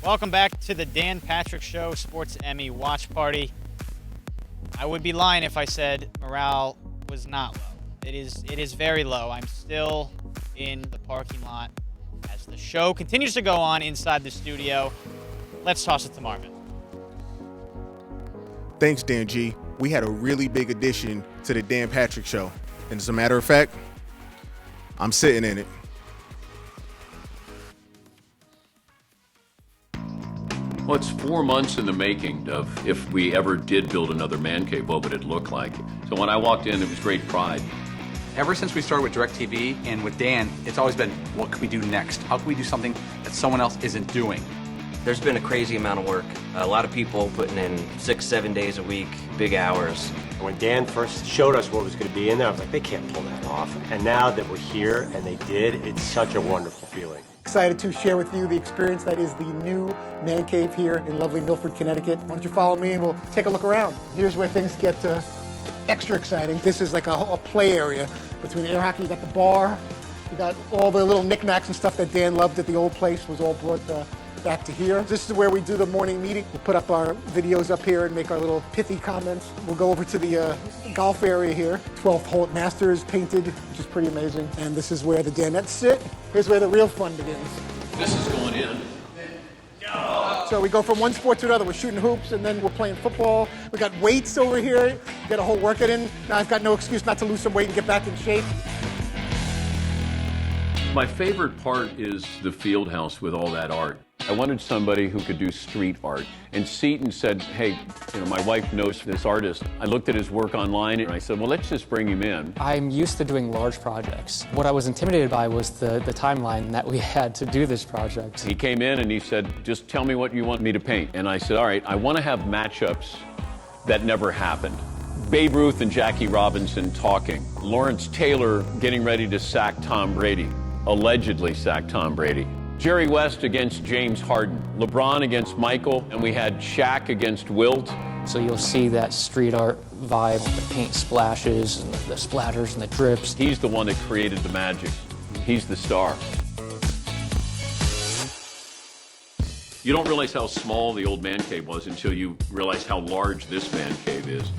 Welcome back to the Dan Patrick Show Sports Emmy Watch Party. I would be lying if I said morale was not low. It is very low. I'm still in the parking lot as the show continues to go on inside the studio. Let's toss it to Marvin. Thanks, Dan G. We had a really big addition to the Dan Patrick Show. And as a matter of fact, I'm sitting in it. Well, it's 4 months in the making of if we ever did build another man cave, what would it look like? So when I walked in, it was great pride. Ever since we started with DirecTV and with Dan, it's always been, what can we do next? How can we do something that someone else isn't doing? There's been a crazy amount of work. A lot of people putting in 6-7 days a week, big hours. When Dan first showed us what was going to be in there, I was like, they can't pull that off. And now that we're here and they did, it's such a wonderful feeling. Excited to share with you the experience that is the new man cave here in lovely Milford, Connecticut. Why don't you follow me and we'll take a look around. Here's where things get extra exciting. This is like a play area between air hockey. You got the bar. You got all the little knickknacks and stuff that Dan loved at the old place was all brought back to here. This is where we do the morning meeting. We'll put up our videos up here and make our little pithy comments. We'll go over to the golf area here. 12th hole at Masters painted, which is pretty amazing. And this is where the Danettes sit. Here's where the real fun begins. This is going in. So we go from one sport to another. We're shooting hoops, and then we're playing football. We got weights over here. Get a whole workout in. Now I've got no excuse not to lose some weight and get back in shape. My favorite part is the field house with all that art. I wanted somebody who could do street art. And Seton said, hey, my wife knows this artist. I looked at his work online and I said, well, let's just bring him in. I'm used to doing large projects. What I was intimidated by was the timeline that we had to do this project. He came in and he said, just tell me what you want me to paint. And I said, all right, I want to have matchups that never happened. Babe Ruth and Jackie Robinson talking. Lawrence Taylor getting ready to sack Tom Brady. Allegedly sacked Tom Brady. Jerry West against James Harden. LeBron against Michael. And we had Shaq against Wilt. So you'll see that street art vibe, the paint splashes and the splatters and the drips. He's the one that created the magic. He's the star. You don't realize how small the old man cave was until you realize how large this man cave is.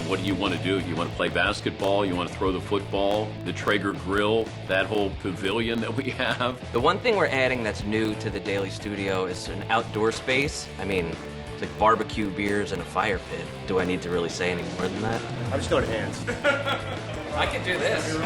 What do you want to do? You want to play basketball? You want to throw the football? The Traeger grill? That whole pavilion that we have? The one thing we're adding that's new to the Daily Studio is an outdoor space. It's like barbecue, beers, and a fire pit. Do I need to really say any more than that? I'm just going hands. I can do this.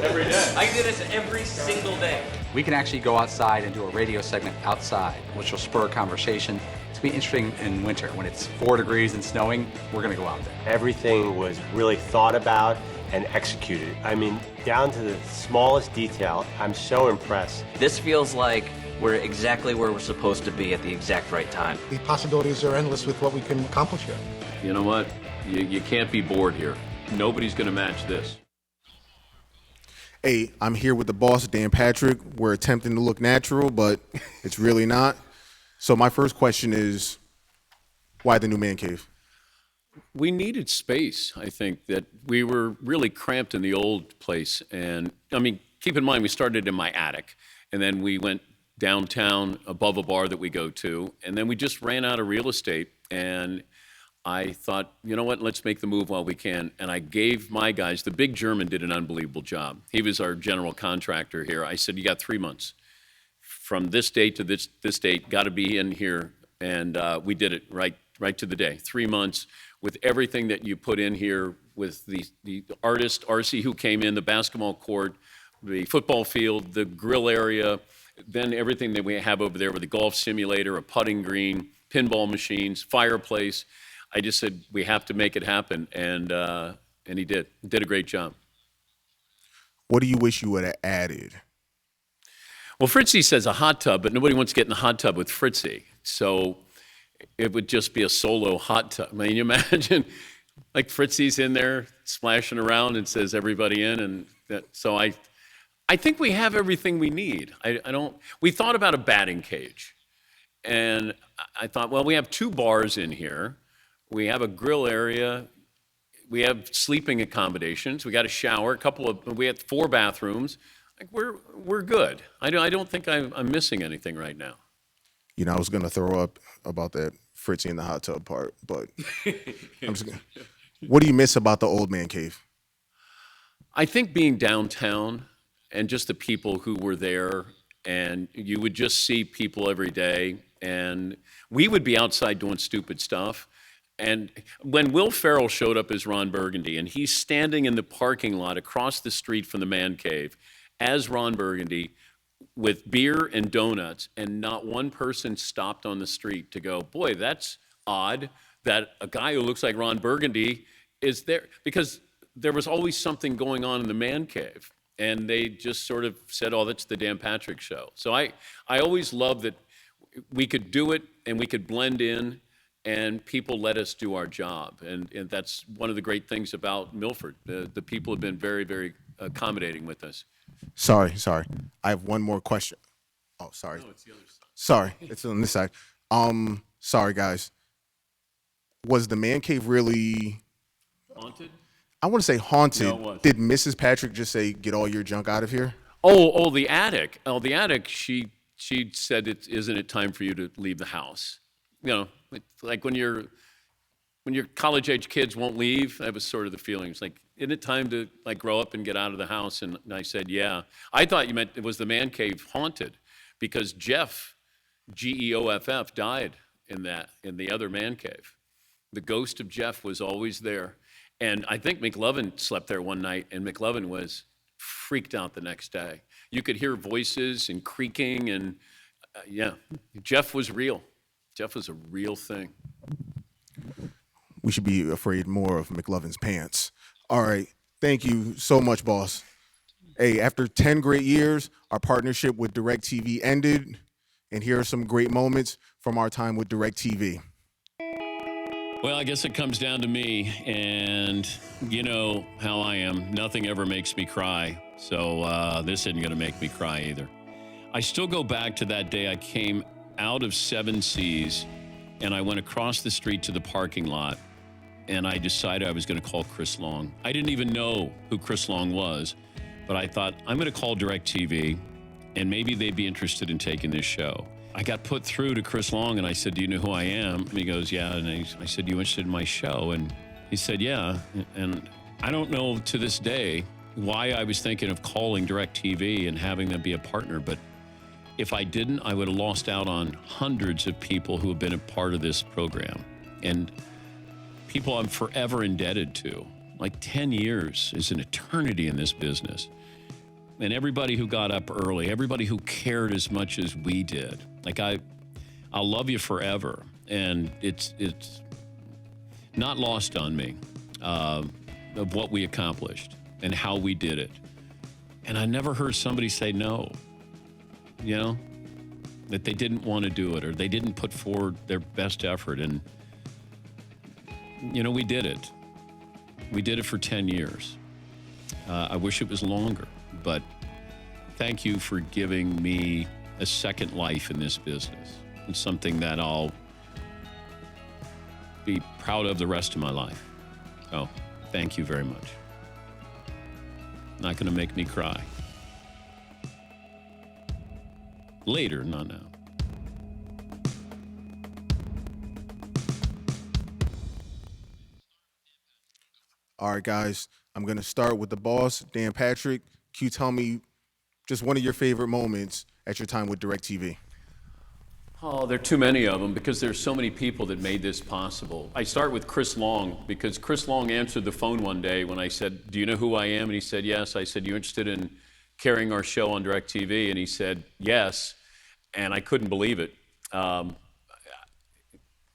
Every day. I can do this every single day. We can actually go outside and do a radio segment outside, which will spur a conversation. It's going to be interesting in winter. When it's 4 degrees and snowing, we're going to go out there. Everything was really thought about and executed. I mean, down to the smallest detail. I'm so impressed. This feels like we're exactly where we're supposed to be at the exact right time. The possibilities are endless with what we can accomplish here. You know what? You can't be bored here. Nobody's going to match this. Hey, I'm here with the boss, Dan Patrick. We're attempting to look natural, but it's really not. So my first question is, why the new man cave? We needed space. I think that we were really cramped in the old place. And keep in mind, we started in my attic, and then we went downtown above a bar that we go to, and then we just ran out of real estate. And I thought, you know what, let's make the move while we can. And I gave my guys, the big German did an unbelievable job. He was our general contractor here. I said, you got 3 months. From this date to this date, got to be in here. And we did it right to the day. 3 months with everything that you put in here, with the artist, RC, who came in, the basketball court, the football field, the grill area, then everything that we have over there with the golf simulator, a putting green, pinball machines, fireplace. I just said, we have to make it happen, and he did. He did a great job. What do you wish you would have added? Well, Fritzy says a hot tub, but nobody wants to get in the hot tub with Fritzy. So it would just be a solo hot tub. I mean, you imagine, like Fritzy's in there splashing around and says everybody in, and so I think we have everything we need. We thought about a batting cage, and I thought, well, we have 2 bars in here. We have a grill area. We have sleeping accommodations. We got a shower, we had 4 bathrooms. Like we're good. I don't think I'm missing anything right now. I was gonna throw up about that Fritzy in the hot tub part, but what do you miss about the old man cave? I think being downtown and just the people who were there, and you would just see people every day, and we would be outside doing stupid stuff. And when Will Ferrell showed up as Ron Burgundy, and he's standing in the parking lot across the street from the man cave as Ron Burgundy with beer and donuts, and not one person stopped on the street to go, boy, that's odd that a guy who looks like Ron Burgundy is there, because there was always something going on in the man cave. And they just sort of said, oh, that's the Dan Patrick Show. So I always loved that we could do it and we could blend in, and people let us do our job. And that's one of the great things about Milford. The people have been very, very accommodating with us. Sorry. I have one more question. Oh, sorry. No, it's the other side. Sorry, it's on this side. Sorry, guys. Was the man cave really haunted? I want to say haunted. No, it wasn't. Did Mrs. Patrick just say, get all your junk out of here? Oh, the attic. Oh, the attic, she she said, isn't it time for you to leave the house? You know, it's like when your college-age kids won't leave, that was sort of the feeling. It's like, isn't it time to like grow up and get out of the house? And I said, yeah. I thought you meant it was the man cave haunted because Jeff, Geoff, died in the other man cave. The ghost of Jeff was always there. And I think McLovin slept there one night, and McLovin was freaked out the next day. You could hear voices and creaking, and yeah, Jeff was real. Jeff was a real thing. We should be afraid more of McLovin's pants. All right. Thank you so much, boss. Hey, after 10 great years, our partnership with DirecTV ended, and here are some great moments from our time with DirecTV. Well, I guess it comes down to me, and you know how I am. Nothing ever makes me cry, so this isn't going to make me cry either. I still go back to that day I came out of 7 Seas, and I went across the street to the parking lot, and I decided I was going to call Chris Long. I didn't even know who Chris Long was, but I thought, I'm going to call DirecTV, and maybe they'd be interested in taking this show. I got put through to Chris Long, and I said, do you know who I am? And he goes, yeah. And I said, you interested in my show? And he said, yeah. And I don't know to this day why I was thinking of calling DirecTV and having them be a partner, but if I didn't, I would have lost out on hundreds of people who have been a part of this program. And people I'm forever indebted to. Like 10 years is an eternity in this business. And everybody who got up early, everybody who cared as much as we did. Like I'll love you forever. And it's not lost on me of what we accomplished and how we did it. And I never heard somebody say no, you know, that they didn't want to do it or they didn't put forward their best effort. And you know, we did it. We did it for 10 years. I wish it was longer, but thank you for giving me a second life in this business. It's something that I'll be proud of the rest of my life. So, thank you very much. Not going to make me cry. Later, not now. All right, guys, I'm going to start with the boss, Dan Patrick. Can you tell me just one of your favorite moments at your time with DirecTV? Oh, there are too many of them because there's so many people that made this possible. I start with Chris Long because Chris Long answered the phone one day when I said, do you know who I am? And he said, yes. I said, you interested in carrying our show on DirecTV? And he said, yes. And I couldn't believe it.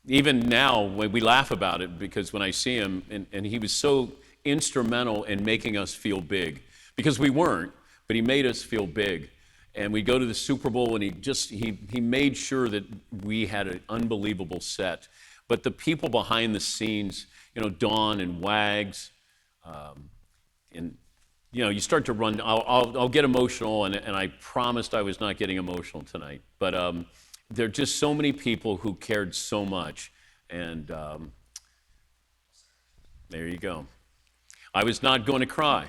Even now, when we laugh about it, because when I see him, and he was so instrumental in making us feel big, because we weren't, but he made us feel big. And we go to the Super Bowl, and he made sure that we had an unbelievable set. But the people behind the scenes, you know, Dawn and Wags, and you know, you start to run. I'll get emotional, and I promised I was not getting emotional tonight, but. There are just so many people who cared so much, and there you go. I was not going to cry.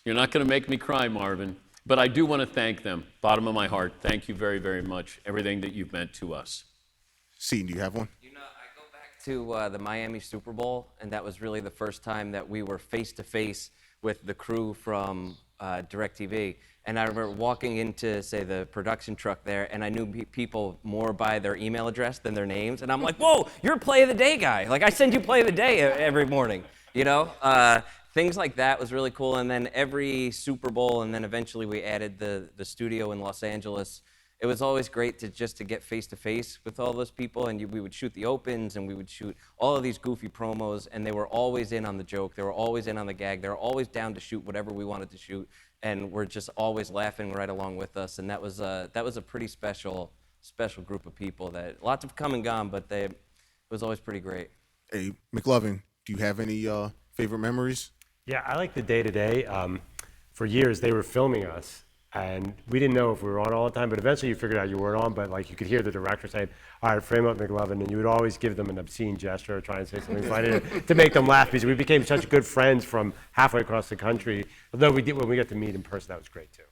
You're not going to make me cry, Marvin, but I do want to thank them, bottom of my heart. Thank you very, very much, everything that you've meant to us. Seton, do you have one? You know, I go back to the Miami Super Bowl, and that was really the first time that we were face-to-face with the crew from DirecTV. And I remember walking into, say, the production truck there, and I knew people more by their email address than their names. And I'm like, whoa, you're a play of the day guy. Like, I send you play of the day every morning, you know? Things like that was really cool. And then every Super Bowl, and then eventually we added the studio in Los Angeles. It was always great to get face-to-face with all those people, and we would shoot the opens, and we would shoot all of these goofy promos, and they were always in on the joke. They were always in on the gag. They were always down to shoot whatever we wanted to shoot, and were just always laughing right along with us. And that was a pretty special group of people. That lots have come and gone, but it was always pretty great. Hey, McLovin, do you have any favorite memories? Yeah, I like the day-to-day. For years, they were filming us. And we didn't know if we were on all the time, but eventually you figured out you weren't on, but like you could hear the director saying, all right, frame up McLovin, and you would always give them an obscene gesture or try and say something funny to make them laugh, because we became such good friends from halfway across the country. Although when we got to meet in person, that was great too.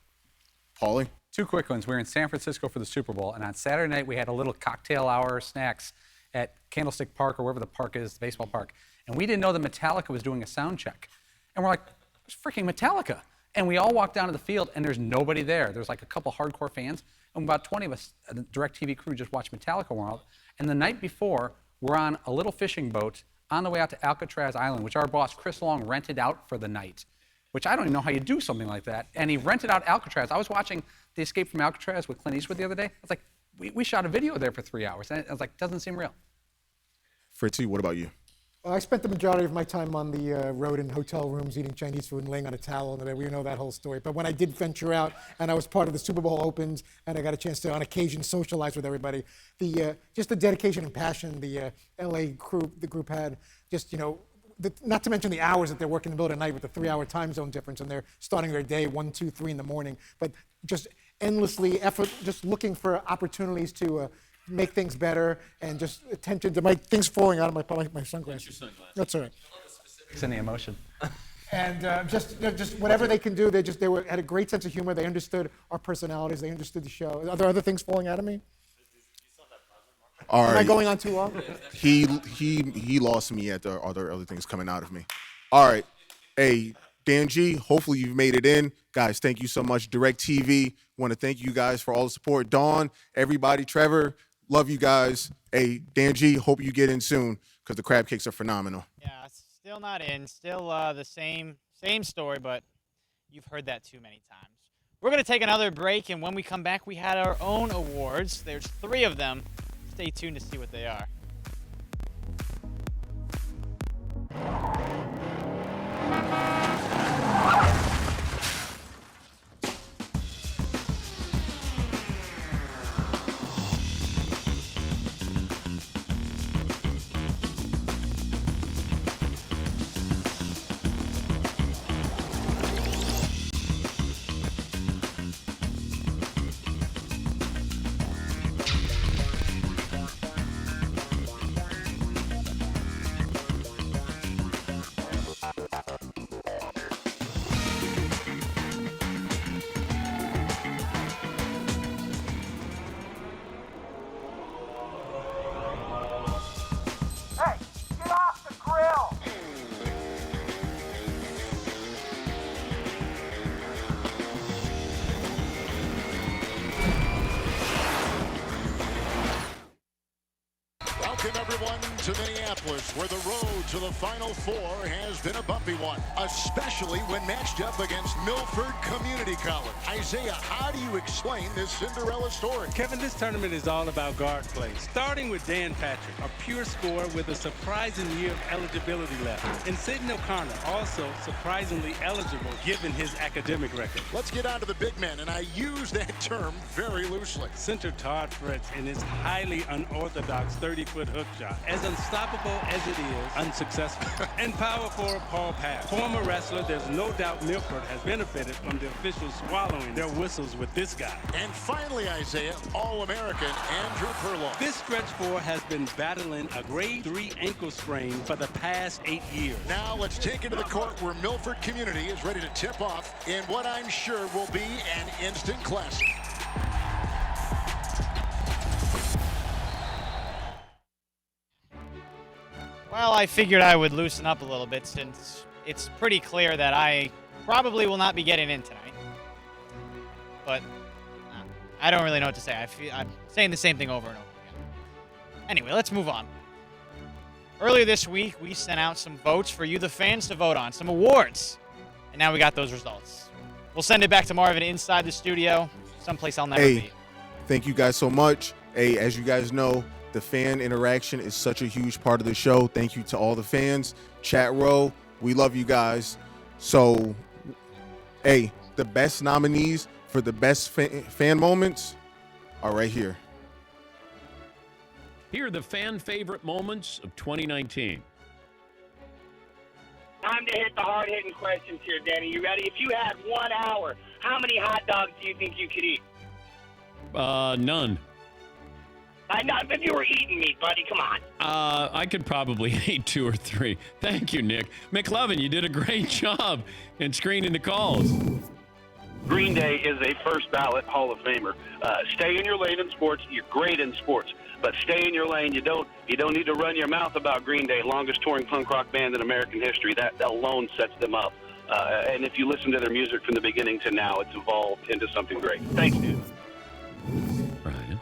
Paulie? Two quick ones. We were in San Francisco for the Super Bowl, and on Saturday night we had a little cocktail hour snacks at Candlestick Park or wherever the park is, the baseball park. And we didn't know that Metallica was doing a sound check. And we're like, it's freaking Metallica. And we all walked down to the field, and there's nobody there. There's like a couple hardcore fans, and about 20 of us, the DirecTV crew, just watched Metallica World. And the night before, we're on a little fishing boat on the way out to Alcatraz Island, which our boss, Chris Long, rented out for the night, which I don't even know how you do something like that. And he rented out Alcatraz. I was watching The Escape from Alcatraz with Clint Eastwood the other day. I was like, we shot a video there for 3 hours. And I was like, doesn't seem real. Fritzy, what about you? I spent the majority of my time on the road in hotel rooms eating Chinese food and laying on a towel. And we know that whole story. But when I did venture out and I was part of the Super Bowl opens and I got a chance to, on occasion, socialize with everybody, just the dedication and passion the LA group had, just, not to mention the hours that they're working in the middle of the night with the 3-hour time zone difference, and they're starting their day 1, 2, 3 in the morning, but just endlessly effort, just looking for opportunities to make things better, and just attention to things falling out of my sunglasses. That's all right. It's in the emotion. And just whatever they can do, they had a great sense of humor. They understood our personalities. They understood the show. Are there other things falling out of me? All right. Am I going on too long? He lost me at the other things coming out of me. All right. Hey, Dan G, hopefully you've made it in. Guys, thank you so much. DirecTV, want to thank you guys for all the support. Dawn, everybody, Trevor, love you guys. Hey, Dan G, hope you get in soon because the crab cakes are phenomenal. Yeah, still not in. Still the same story, but you've heard that too many times. We're going to take another break, and when we come back, we had our own awards. There's 3 of them. Stay tuned to see what they are. Welcome, everyone, to Minneapolis, where the road to the Final Four has been a bumpy one, especially when matched up against Milford Community College. Isaiah, how do you explain this Cinderella story? Kevin, this tournament is all about guard play, starting with Dan Patrick, a pure scorer with a surprising year of eligibility left, and Sidney O'Connor, also surprisingly eligible given his academic record. Let's get on to the big men, and I use that term very loosely. Center Todd Fritz and his highly unorthodox 30-foot hook shot, as unstoppable as it is unsuccessful. And power forward Paul Pass. Former wrestler, there's no doubt Milford has benefited from the officials swallowing their whistles with this guy. And finally, Isaiah, All-American Andrew Perloff. This stretch 4 has been battling a grade 3 ankle sprain for the past 8 years. Now let's take it to the court where Milford Community is ready to tip off in what I'm sure will be an instant classic. Well, I figured I would loosen up a little bit since it's pretty clear that I probably will not be getting in tonight. But I don't really know what to say. I'm saying the same thing over and over again. Anyway, let's move on. Earlier this week, we sent out some votes for you, the fans, to vote on, some awards. And now we got those results. We'll send it back to Marvin inside the studio, someplace I'll never be. Thank you guys so much. Hey, as you guys know, the fan interaction is such a huge part of the show. Thank you to all the fans. Chat row, we love you guys. So, hey, the best nominees for the best fan moments are right here. Here are the fan favorite moments of 2019. Time to hit the hard-hitting questions here, Danny. You ready? If you had 1 hour, how many hot dogs do you think you could eat? None. Not if you were eating meat, buddy. Come on. I could probably eat 2 or 3. Thank you, Nick. McLovin, you did a great job in screening the calls. Green Day is a first ballot Hall of Famer. Stay in your lane in sports. You're great in sports, but stay in your lane. You don't need to run your mouth about Green Day, longest touring punk rock band in American history. That alone sets them up. And if you listen to their music from the beginning to now, it's evolved into something great. Thanks, dude. Brian.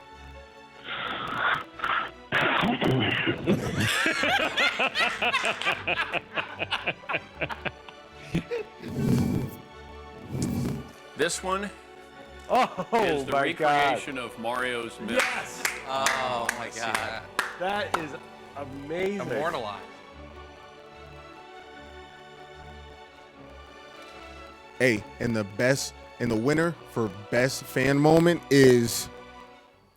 This one is the my recreation of Mario's myth. Yes! Oh my God. That is amazing. Immortalized. Hey, and the winner for best fan moment is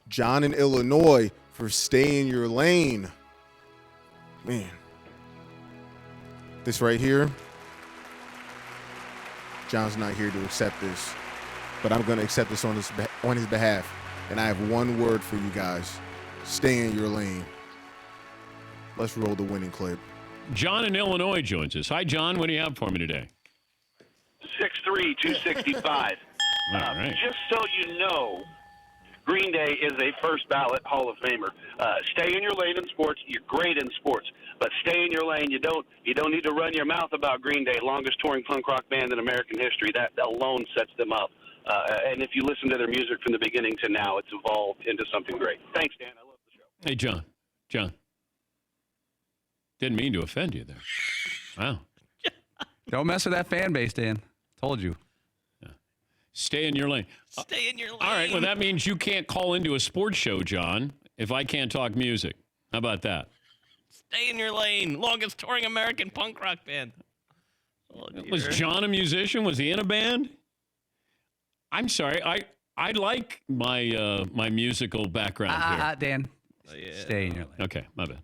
John in Illinois for Stay in Your Lane. Man. This right here, John's not here to accept this, but I'm going to accept this on his behalf. And I have one word for you guys. Stay in your lane. Let's roll the winning clip. John in Illinois joins us. Hi, John. What do you have for me today? 6'3", 265. All right. Just so you know, Green Day is a first ballot Hall of Famer. Stay in your lane in sports. You're great in sports, but stay in your lane. You don't need to run your mouth about Green Day, longest touring punk rock band in American history. That alone sets them up. And if you listen to their music from the beginning to now, it's evolved into something great. Thanks, Dan. I love the show. Hey, John. John. Didn't mean to offend you there. Wow. Don't mess with that fan base, Dan. Told you. Stay in your lane. Stay in your lane. All right. Well, that means you can't call into a sports show, John, if I can't talk music. How about that? Stay in your lane. Longest touring American punk rock band. Oh, Was John a musician? Was he in a band? I'm sorry. I like my my musical background here. Dan. Oh, yeah. Stay in your lane. Okay, my bad.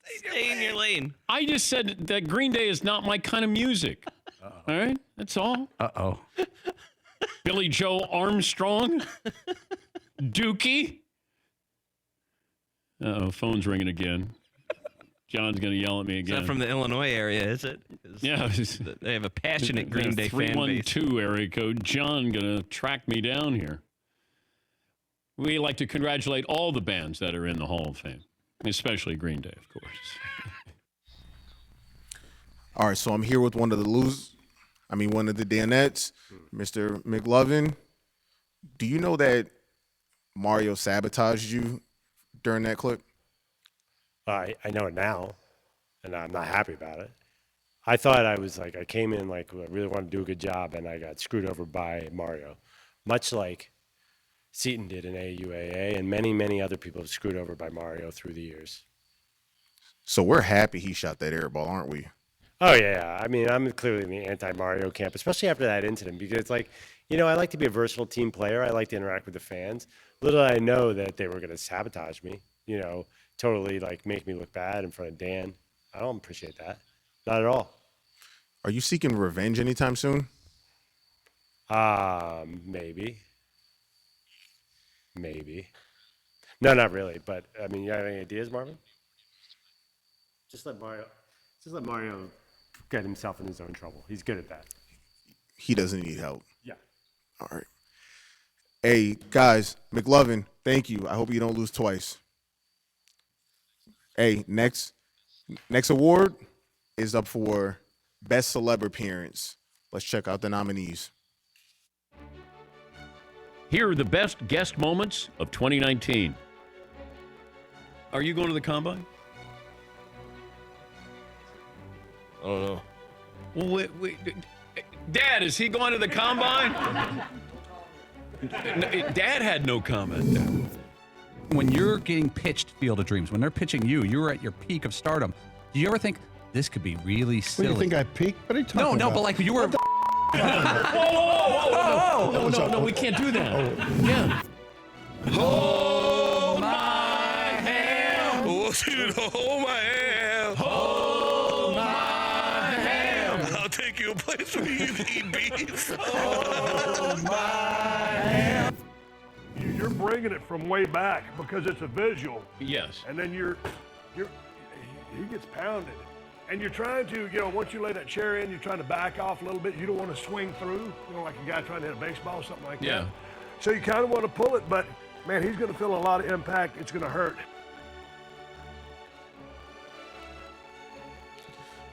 Stay in your lane. I just said that Green Day is not my kind of music. All right? That's all. Uh-oh. Billy Joe Armstrong? Dookie? Uh-oh, phone's ringing again. John's going to yell at me It's again. not from the Illinois area, is it? Yeah. They have a passionate Green Day fan base. 312 area code. John going to track me down here. We like to congratulate all the bands that are in the Hall of Fame, especially Green Day, of course. All right, so I'm here with one of the Danettes, Mr. McLovin. Do you know that Mario sabotaged you during that clip? I know it now, and I'm not happy about it. I thought I came in I really wanted to do a good job, and I got screwed over by Mario, much like Seton did in AUAA, and many, many other people have screwed over by Mario through the years. So we're happy he shot that air ball, aren't we? Oh, yeah. I mean, I'm clearly in the anti-Mario camp, especially after that incident, because, I like to be a versatile team player. I like to interact with the fans. Little did I know that they were going to sabotage me, totally, make me look bad in front of Dan. I don't appreciate that. Not at all. Are you seeking revenge anytime soon? Maybe. Maybe. No, not really. But, you have any ideas, Marvin? Just let Mario get himself in his own trouble. He's good at that. He doesn't need help. Yeah. All right. Hey, guys, McLovin, thank you. I hope you don't lose twice. Hey, next award is up for Best Celeb Appearance. Let's check out the nominees. Here are the best guest moments of 2019. Are you going to the Combine? I don't know. Well, wait, Dad, is he going to the Combine? Dad had no comment there. When you're getting pitched Field of Dreams, when they're pitching you, you're at your peak of stardom. Do you ever think this could be really silly? What, you think I peaked? What are you talking about? No, but you were. Whoa, no, we can't do that. Yeah. Hold my hand. Hold my hand. Hold my hand. I'll take you a place where you can eat beef. Hold my hand. You're bringing it from way back because it's a visual. Yes. And then he gets pounded. And you're trying to, once you lay that chair in, you're trying to back off a little bit. You don't want to swing through, like a guy trying to hit a baseball, something like Yeah. that. So you kind of want to pull it, but man, he's going to feel a lot of impact. It's going to hurt.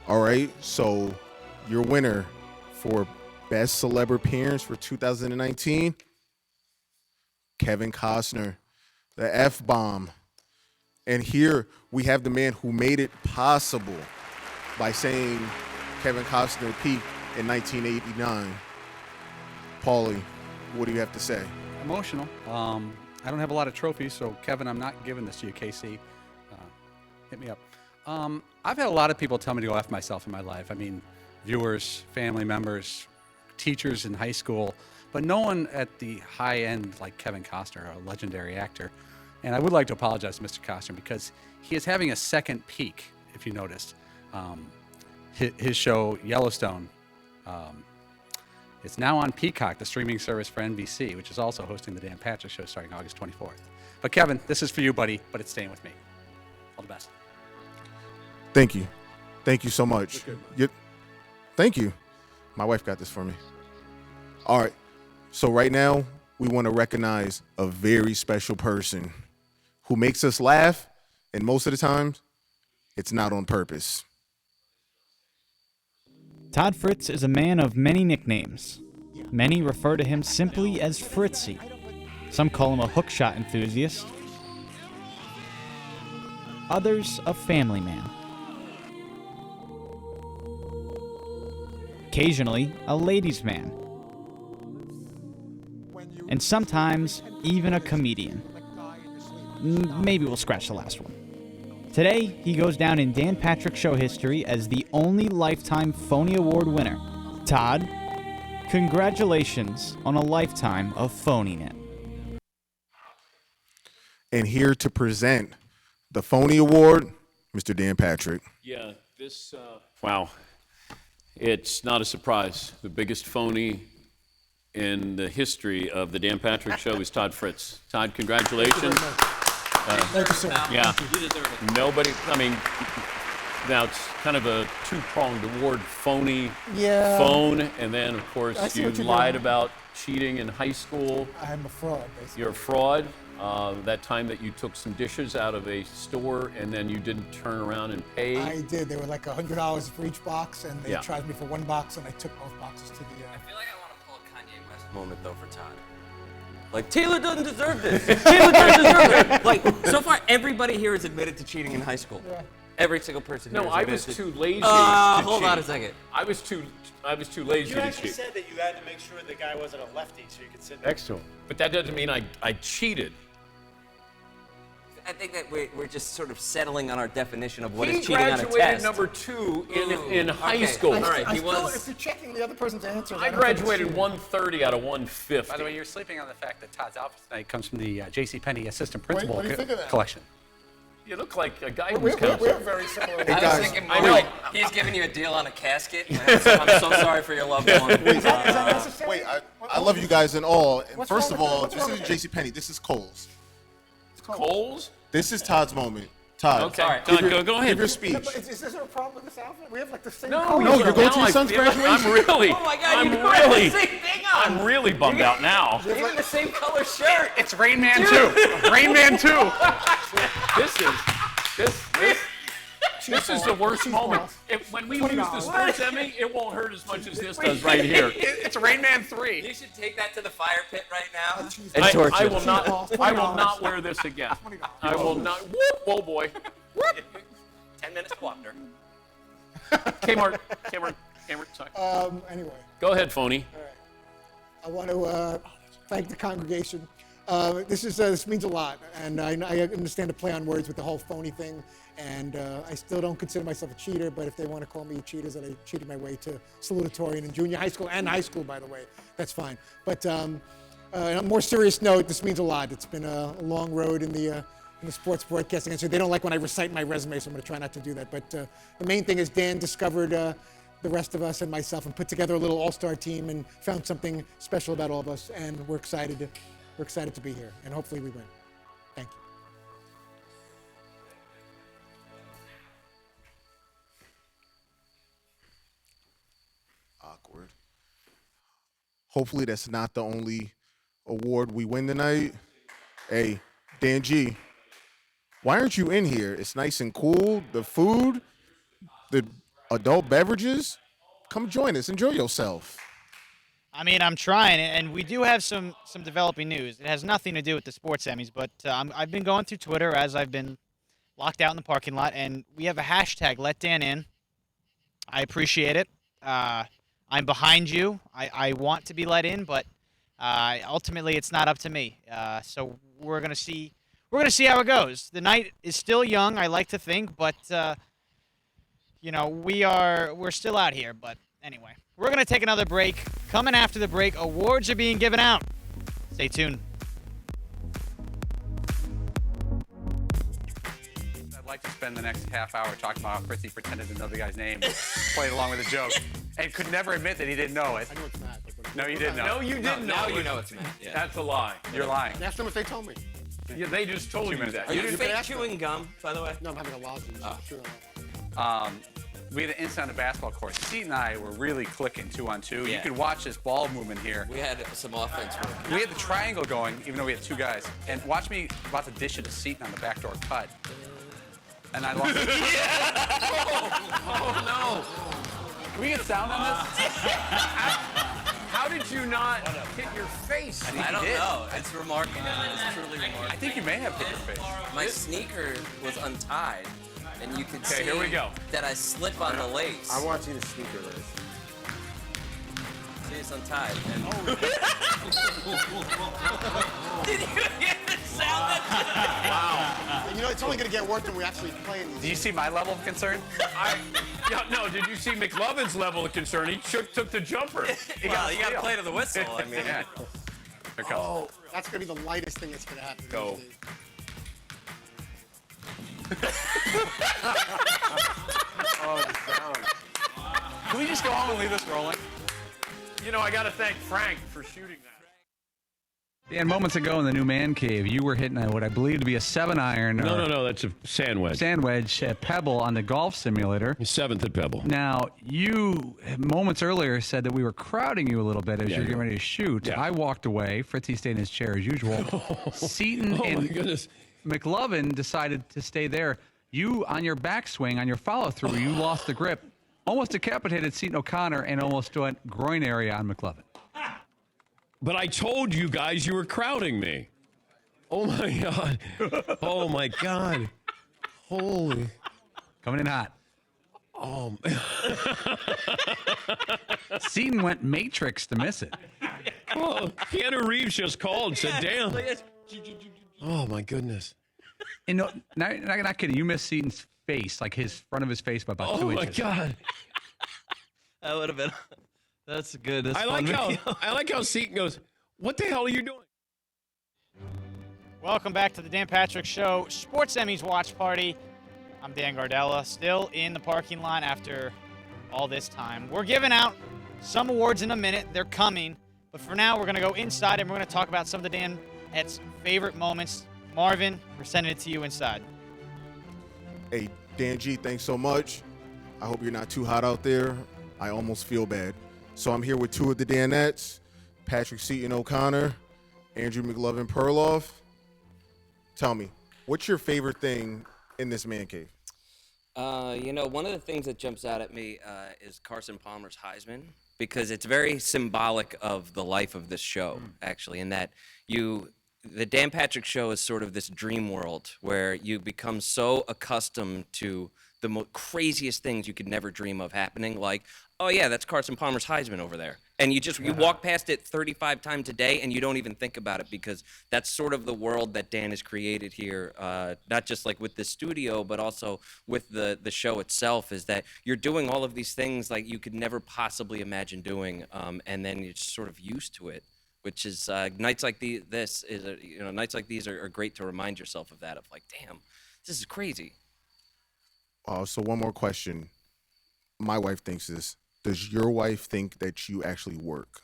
All right, so your winner for Best Celeb Appearance for 2019, Kevin Costner, the F-bomb. And here we have the man who made it possible by saying Kevin Costner peaked in 1989. Paulie, what do you have to say? Emotional. I don't have a lot of trophies, so Kevin, I'm not giving this to you, KC. Hit me up. I've had a lot of people tell me to go F myself in my life. I mean, viewers, family members, teachers in high school, but no one at the high end like Kevin Costner, a legendary actor. And I would like to apologize to Mr. Costner because he is having a second peak, if you noticed. His show, Yellowstone, it's now on Peacock, the streaming service for NBC, which is also hosting the Dan Patrick Show starting August 24th. But Kevin, this is for you, buddy, but it's staying with me. All the best. Thank you. Thank you so much. Thank you. My wife got this for me. All right. So right now, we want to recognize a very special person who makes us laugh, and most of the times, it's not on purpose. Todd Fritz is a man of many nicknames. Many refer to him simply as Fritzy. Some call him a hookshot enthusiast. Others a family man. Occasionally a ladies' man. And sometimes even a comedian. Maybe we'll scratch the last one. Today, he goes down in Dan Patrick Show history as the only lifetime Phony Award winner. Todd, congratulations on a lifetime of phoning it. And here to present the Phony Award, Mr. Dan Patrick. Yeah, this, wow. It's not a surprise. The biggest phony in the history of the Dan Patrick Show is Todd Fritz. Todd, congratulations. Thank you, sir. Yeah. Thank You deserve it. Nobody, I mean, now it's kind of a two-pronged award, phony, Yeah. phone, and then, of I course, see you what you're lied doing. about cheating in high school. I'm a fraud, basically. You're a fraud. That time that you took some dishes out of a store and then you didn't turn around and pay. I did. They were like $100 for each box, and they Yeah. charged me for one box, and I took both boxes to the. I feel like I want to pull a Kanye West moment though for Todd. Like, Taylor doesn't deserve this. Taylor doesn't deserve it. Like, so far everybody here has admitted to cheating in high school. Yeah. Every single person here. No, has I admitted was to- too lazy to Hold cheat. on a second. I was too lazy You to actually cheat. said that you had to make sure the guy wasn't a lefty so you could sit next to him. But that doesn't mean I cheated. I think that we're just sort of settling on our definition of what He is cheating on a graduated test. number 2 Ooh, in high okay. school. All right, he Still, was. if you're checking the other person's answers, I don't think it's graduated cheating. 130 out of 150. By the way, you're sleeping on the fact that Todd's outfit tonight comes from the JCPenney Assistant Wait, Principal what do you think of that? collection. You look like a guy We're, who's we're, counseling. we're very similar. I was thinking more like he's giving you a deal on a casket. And I'm so sorry for your loved one. Is that necessary? Wait, I love you guys in all. What's First wrong of with all, that? What's this wrong is with that? JCPenney. This is Kohl's. Kohl's? This is Todd's moment. Todd, Okay, Sorry. Todd, go ahead. give your Yeah, speech. but is this a problem with this outfit? We have like the same No, color. No, you're going to now your I son's feel like graduation? I'm really, Oh my God, I'm you have really, the same thing on. I'm really bummed out now. Even the same color shirt. It's Rain Man 2. Rain Man 2. This is the worst moment. When we lose the sports Emmy, it won't hurt as much as this does right here. It's Rain Man 3. You should take that to the fire pit right now. I will not wear this again. I will not. Whoop, whoa, boy. 10 minutes wonder. Kmart, sorry. Anyway, Go ahead, phony. I want to thank the congregation. This means a lot, and I understand the play on words with the whole phony thing. And I still don't consider myself a cheater, but if they want to call me cheaters, that I cheated my way to salutatorian in junior high school and high school, by the way, that's fine. But on a more serious note, this means a lot. It's been a long road in the sports broadcasting industry. They don't like when I recite my resume, so I'm going to try not to do that. But the main thing is Dan discovered the rest of us and myself and put together a little all-star team and found something special about all of us, and we're excited to be here, and hopefully we win. Thank you. awkward. Hopefully that's not the only award we win tonight. Hey, Dan G, why aren't you in here? It's nice and cool. The food, the adult beverages. Come join us. Enjoy yourself. I mean, I'm trying, and we do have some developing news. It has nothing to do with the sports Emmys, but I've been going through Twitter as I've been locked out in the parking lot, and we have a hashtag, Let Dan In. I appreciate it. I'm behind you. I want to be let in, but ultimately it's not up to me. So we're gonna see. We're gonna see how it goes. The night is still young, I like to think, but we're still out here. But anyway, we're gonna take another break. Coming after the break, awards are being given out. Stay tuned. I'd like to spend the next half hour talking about how Fritzy pretended to know the guy's name, played along with the joke, and could never admit that he didn't know it. I know it's Matt. No, you didn't know. No, you didn't know. Now you know it's Matt. Yeah. That's a lie. You're lying. Ask them if they told me. Yeah, they just told you that. Are you You fake can ask chewing gum, by the way? No, I'm having a lozenge. Sure. We had an incident on the basketball court. Steve and I were really clicking 2-on-2. Yeah. You could watch this ball movement here. We had some offense work. We had the triangle going, even though we had two guys. And watch me about to dish it to Seton on the backdoor cut. And I lost it. Oh, no. Can we get sound on this? How did you not hit your face? I don't know. It's remarkable. It's truly remarkable. I think you may have hit your face. My sneaker was untied, and you could see here we go. that I slip on the lace. I want you to sneaker lace. See, it's untied. And Did you hear the sound? Wow. You know, it's only going to get worse when we actually play in these. Do you see my level of concern? No, did you see McLovin's level of concern? He took the jumper. You got to play to the whistle. I mean, Yeah. Here it comes. Oh, that's going to be the lightest thing that's going to happen. Go. Oh, the sound. Can we just go home and leave this rolling? I got to thank Frank for shooting that. Dan, moments ago in the new man cave, you were hitting what I believe to be a 7-iron. No, that's a sand wedge. Sand wedge, Pebble on the golf simulator. 7th at Pebble. Now, you moments earlier said that we were crowding you a little bit as you were getting ready to shoot. Yeah. I walked away. Fritzy stayed in his chair as usual. Seton Oh, and my goodness. McLovin decided to stay there. You, on your backswing, on your follow-through, you lost the grip. Almost decapitated Seton O'Connor and almost went groin area on McLovin. But I told you guys you were crowding me. Oh, my God. Oh, my God. Holy. Coming in hot. Oh, Seton went Matrix to miss it. oh, Keanu Reeves just called and said, damn. Oh, my goodness. And no, not kidding. You missed Seton's face, like his front of his face by about 2 inches. Oh, my God. that would have been. That's good. That's I like how Seton goes, what the hell are you doing? Welcome back to the Dan Patrick Show, Sports Emmys Watch Party. I'm Dan Gardella, still in the parking lot after all this time. We're giving out some awards in a minute. They're coming. But for now, we're going to go inside, and we're going to talk about some of the Danettes' favorite moments. Marvin, we're sending it to you inside. Hey, Dan G, thanks so much. I hope you're not too hot out there. I almost feel bad. So I'm here with two of the Danettes, Patrick Seton O'Connor, Andrew McLovin Perloff. Tell me, what's your favorite thing in this man cave? One of the things that jumps out at me is Carson Palmer's Heisman, because it's very symbolic of the life of this show, actually, in that the Dan Patrick Show is sort of this dream world where you become so accustomed to the craziest things you could never dream of happening, like, oh yeah, that's Carson Palmer's Heisman over there. And you walk past it 35 times a day and you don't even think about it, because that's sort of the world that Dan has created here, not just like with the studio, but also with the show itself, is that you're doing all of these things like you could never possibly imagine doing, and then you're just sort of used to it, which is nights like nights like these are great to remind yourself of that, of like, damn, this is crazy. So one more question. My wife thinks this. Does your wife think that you actually work?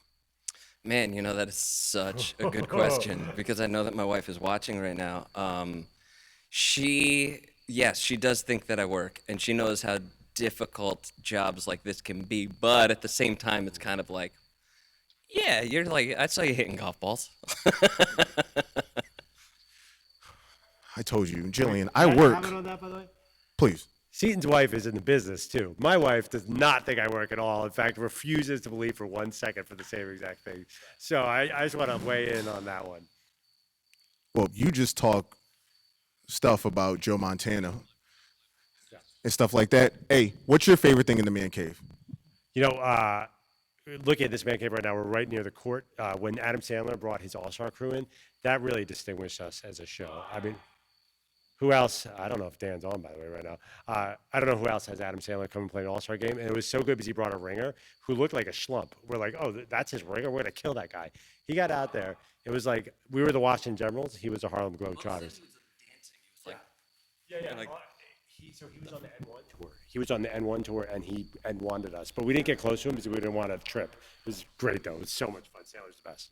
Man, that is such a good question, because I know that my wife is watching right now. Yes, she does think that I work, and she knows how difficult jobs like this can be, but at the same time, it's kind of like, yeah, you're like, I saw you hitting golf balls. I told you, Jillian, Can I work. comment on that, by the way? Please. Seaton's wife is in the business too. My wife does not think I work at all. In fact, refuses to believe for 1 second for the same exact thing. So I just want to weigh in on that one. Well, you just talk stuff about Joe Montana and stuff like that. Hey, what's your favorite thing in the man cave? You know, looking at this man cave right now, we're right near the court. When Adam Sandler brought his All-Star crew in, that really distinguished us as a show. I mean, who else? I don't know if Dan's on, by the way, right now. I don't know who else has Adam Sandler come and play an All-Star game. And it was so good because he brought a ringer who looked like a schlump. We're like, oh, that's his ringer? We're going to kill that guy. He got out there. It was like, we were the Washington Generals. He was the Harlem Globetrotters. Yeah. Like, so he was on the N1 tour. He was on the N1 tour, and he N1'd us. But we didn't get close to him because we didn't want to trip. It was great, though. It was so much fun. Sandler's the best.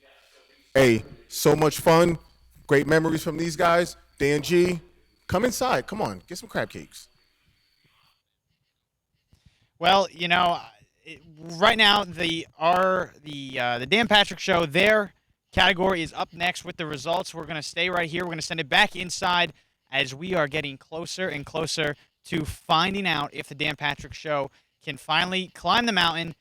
Hey, so much fun. Great memories from these guys. Dan G, come inside. Come on, get some crab cakes. Well, you know, right now the Dan Patrick Show, their category is up next with the results. We're going to stay right here. We're going to send it back inside as we are getting closer and closer to finding out if the Dan Patrick Show can finally climb the mountain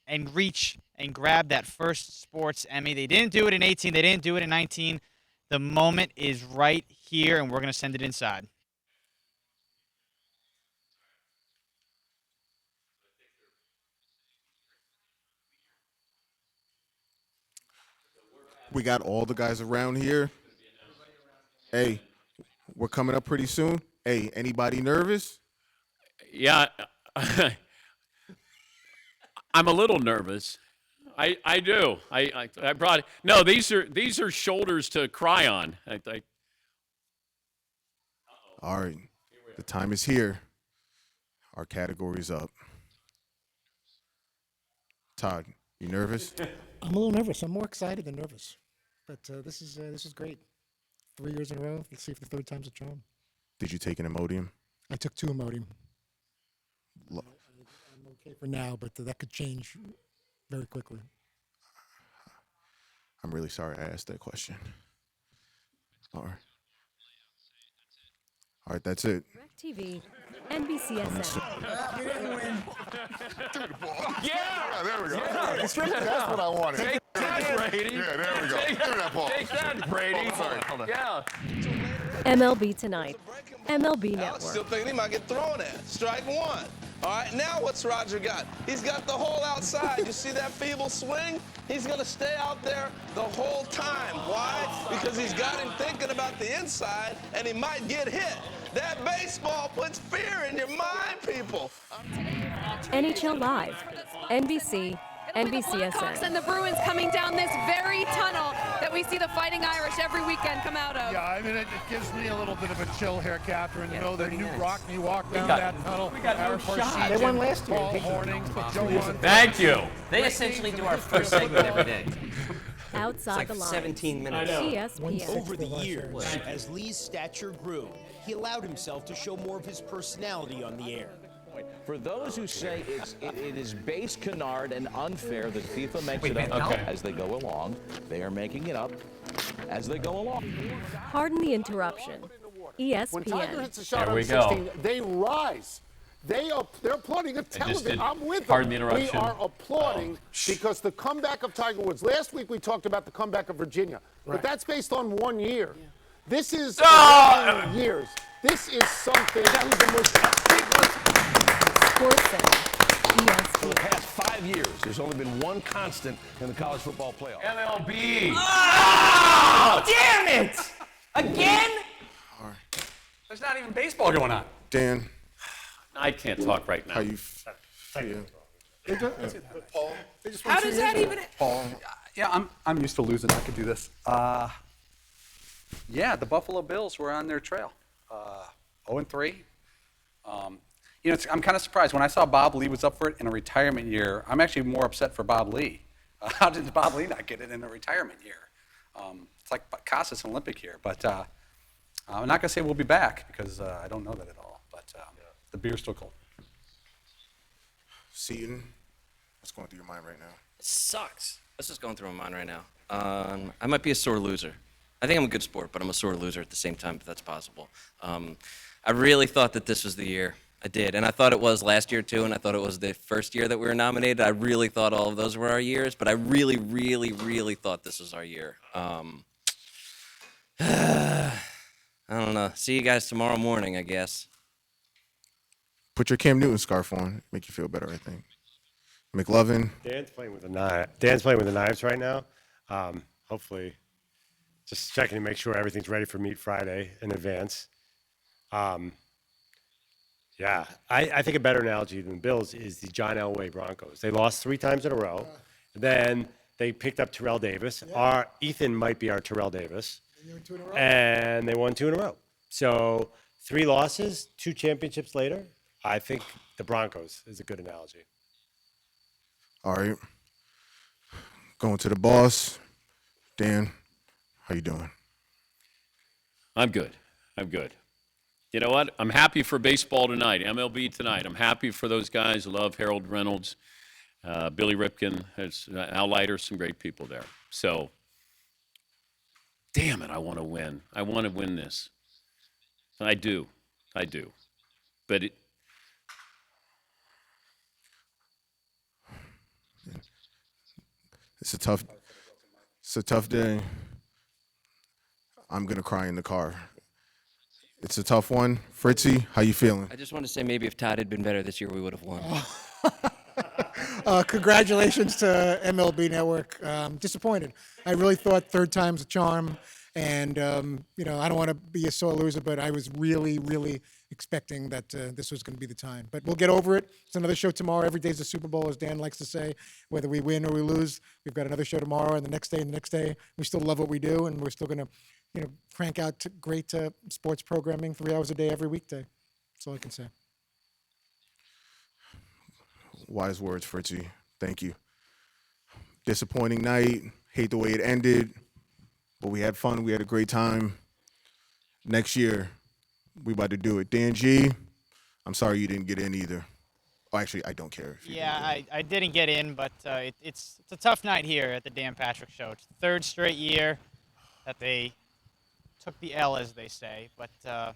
and reach and grab that first sports Emmy. They didn't do it in 18. They didn't do it in 19. The moment is right here, and we're going to send it inside. We got all the guys around here. Hey, we're coming up pretty soon. Hey, anybody nervous? Yeah, I'm a little nervous. I do. I brought no. These are shoulders to cry on. All right, the time is here. Our category's up. Todd, you nervous? I'm a little nervous. I'm more excited than nervous. But this is great. 3 years in a row. Let's see if the third time's a charm. Did you take an Imodium? I took 2 Imodium. I'm okay for now, but that could change very quickly. I'm really sorry I asked that question. All right, that's it. TV, NBCSN. Yeah, there we go. Yeah. That's what I wanted. Take that, Brady. Yeah, there we go. Take Give me that ball. Take that, Brady. Hold on. Yeah. MLB Tonight, MLB I Network. still think he might get thrown at. Strike one. All right, now what's Roger got? He's got the hole outside. You see that feeble swing? He's going to stay out there the whole time. Why? Because he's got him thinking about the inside, and he might get hit. That baseball puts fear in your mind, people. NHL Live, NBC, NBCSN. And the Bruins coming down this very tunnel that we see the Fighting Irish every weekend come out of. Yeah, I mean, it gives me a little bit of a chill here, Catherine, to know that Newt Rockne walked down that tunnel. We got no shot. They won last year. Paul Hornings, Joe Munn. Thank you. They essentially do our first segment every day. Outside It's like the lines. 17 minutes. ESPN. Over the years, as Lee's stature grew, he allowed himself to show more of his personality on the air. For those who say it is base canard and unfair that FIFA makes it up okay. as they go along, they are making it up as they go along. Pardon the interruption. When Tiger ESPN. hits a shot There on we 16, go. they rise. They're applauding at just television. did- I'm with them. pardon the interruption. We are applauding because the comeback of Tiger Woods. Last week we talked about the comeback of Virginia, but that's based on 1 year. This is 11 years. This is something. That was the most Sports Center. For the past 5 years, there's only been one constant in the college football playoff. MLB. Oh, damn it! Again? There's not even baseball going on. Dan, I can't talk right now. how you feel? Paul. How does that even? Paul. Yeah, I'm used to losing. I could do this. Yeah, the Buffalo Bills were on their trail. 0-3. You know, I'm kind of surprised when I saw Bob Lee was up for it in a retirement year. I'm actually more upset for Bob Lee. How did Bob Lee not get it in a retirement year? It's like Casas Olympic year, but I'm not gonna say we'll be back because I don't know that at all. But the beer's still cold. Seaton, what's going through your mind right now? It sucks. That's just going through my mind right now. I might be a sore loser. I think I'm a good sport, but I'm a sore loser at the same time, if that's possible. I really thought that this was the year. I did, and I thought it was last year too, and I thought it was the first year that we were nominated. I really thought all of those were our years, but I really, really, really thought this was our year. I don't know. See you guys tomorrow morning, I guess. Put your Cam Newton scarf on. Make you feel better, I think. McLovin. Dan's playing with the knife. Dan's playing with the knives right now. Hopefully, just checking to make sure everything's ready for Meat Friday in advance. Yeah, I think a better analogy than Bills is the John Elway Broncos. They lost 3 times in a row. Then they picked up Terrell Davis. Our Ethan might be our Terrell Davis. And they won 2 in a row. So 3 losses, 2 championships later. I think the Broncos is a good analogy. All right. Going to the boss. Dan, how you doing? I'm good. I'm good. You know what? I'm happy for baseball tonight, MLB tonight. I'm happy for those guys. I love Harold Reynolds, Billy Ripken, Al Leiter, some great people there. So, damn it, I want to win. I want to win this. I do. I do. But It's a tough day. I'm going to cry in the car. It's a tough one. Fritzy, how you feeling? I just want to say maybe if Todd had been better this year, we would have won. Congratulations to MLB Network. Disappointed. I really thought third time's a charm. And, I don't want to be a sore loser, but I was really, really expecting that this was going to be the time. But we'll get over it. It's another show tomorrow. Every day's the Super Bowl, as Dan likes to say. Whether we win or we lose, we've got another show tomorrow and the next day and the next day. We still love what we do, and we're still going to, crank out great sports programming 3 hours a day every weekday. That's all I can say. Wise words, Fritzy. Thank you. Disappointing night. Hate the way it ended. But we had fun. We had a great time. Next year, we about to do it. Dan G, I'm sorry you didn't get in either. Oh, actually, I don't care. If you I didn't get in, but it's a tough night here at the Dan Patrick Show. It's the 3rd straight year that they took the L, as they say. But I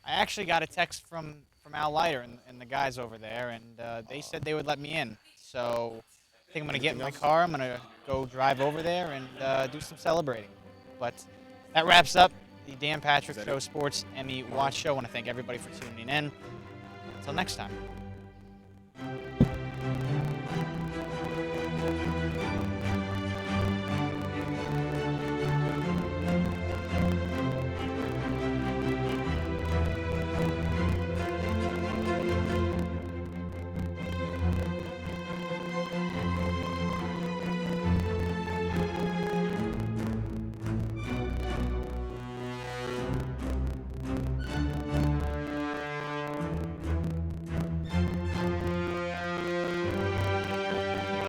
actually got a text from Al Leiter and the guys over there, and they said they would let me in. So I think I'm going to get in my car. I'm going to go drive over there and do some celebrating. But that wraps up the Dan Patrick Show Sports Emmy Watch Show. I want to thank everybody for tuning in. Until next time.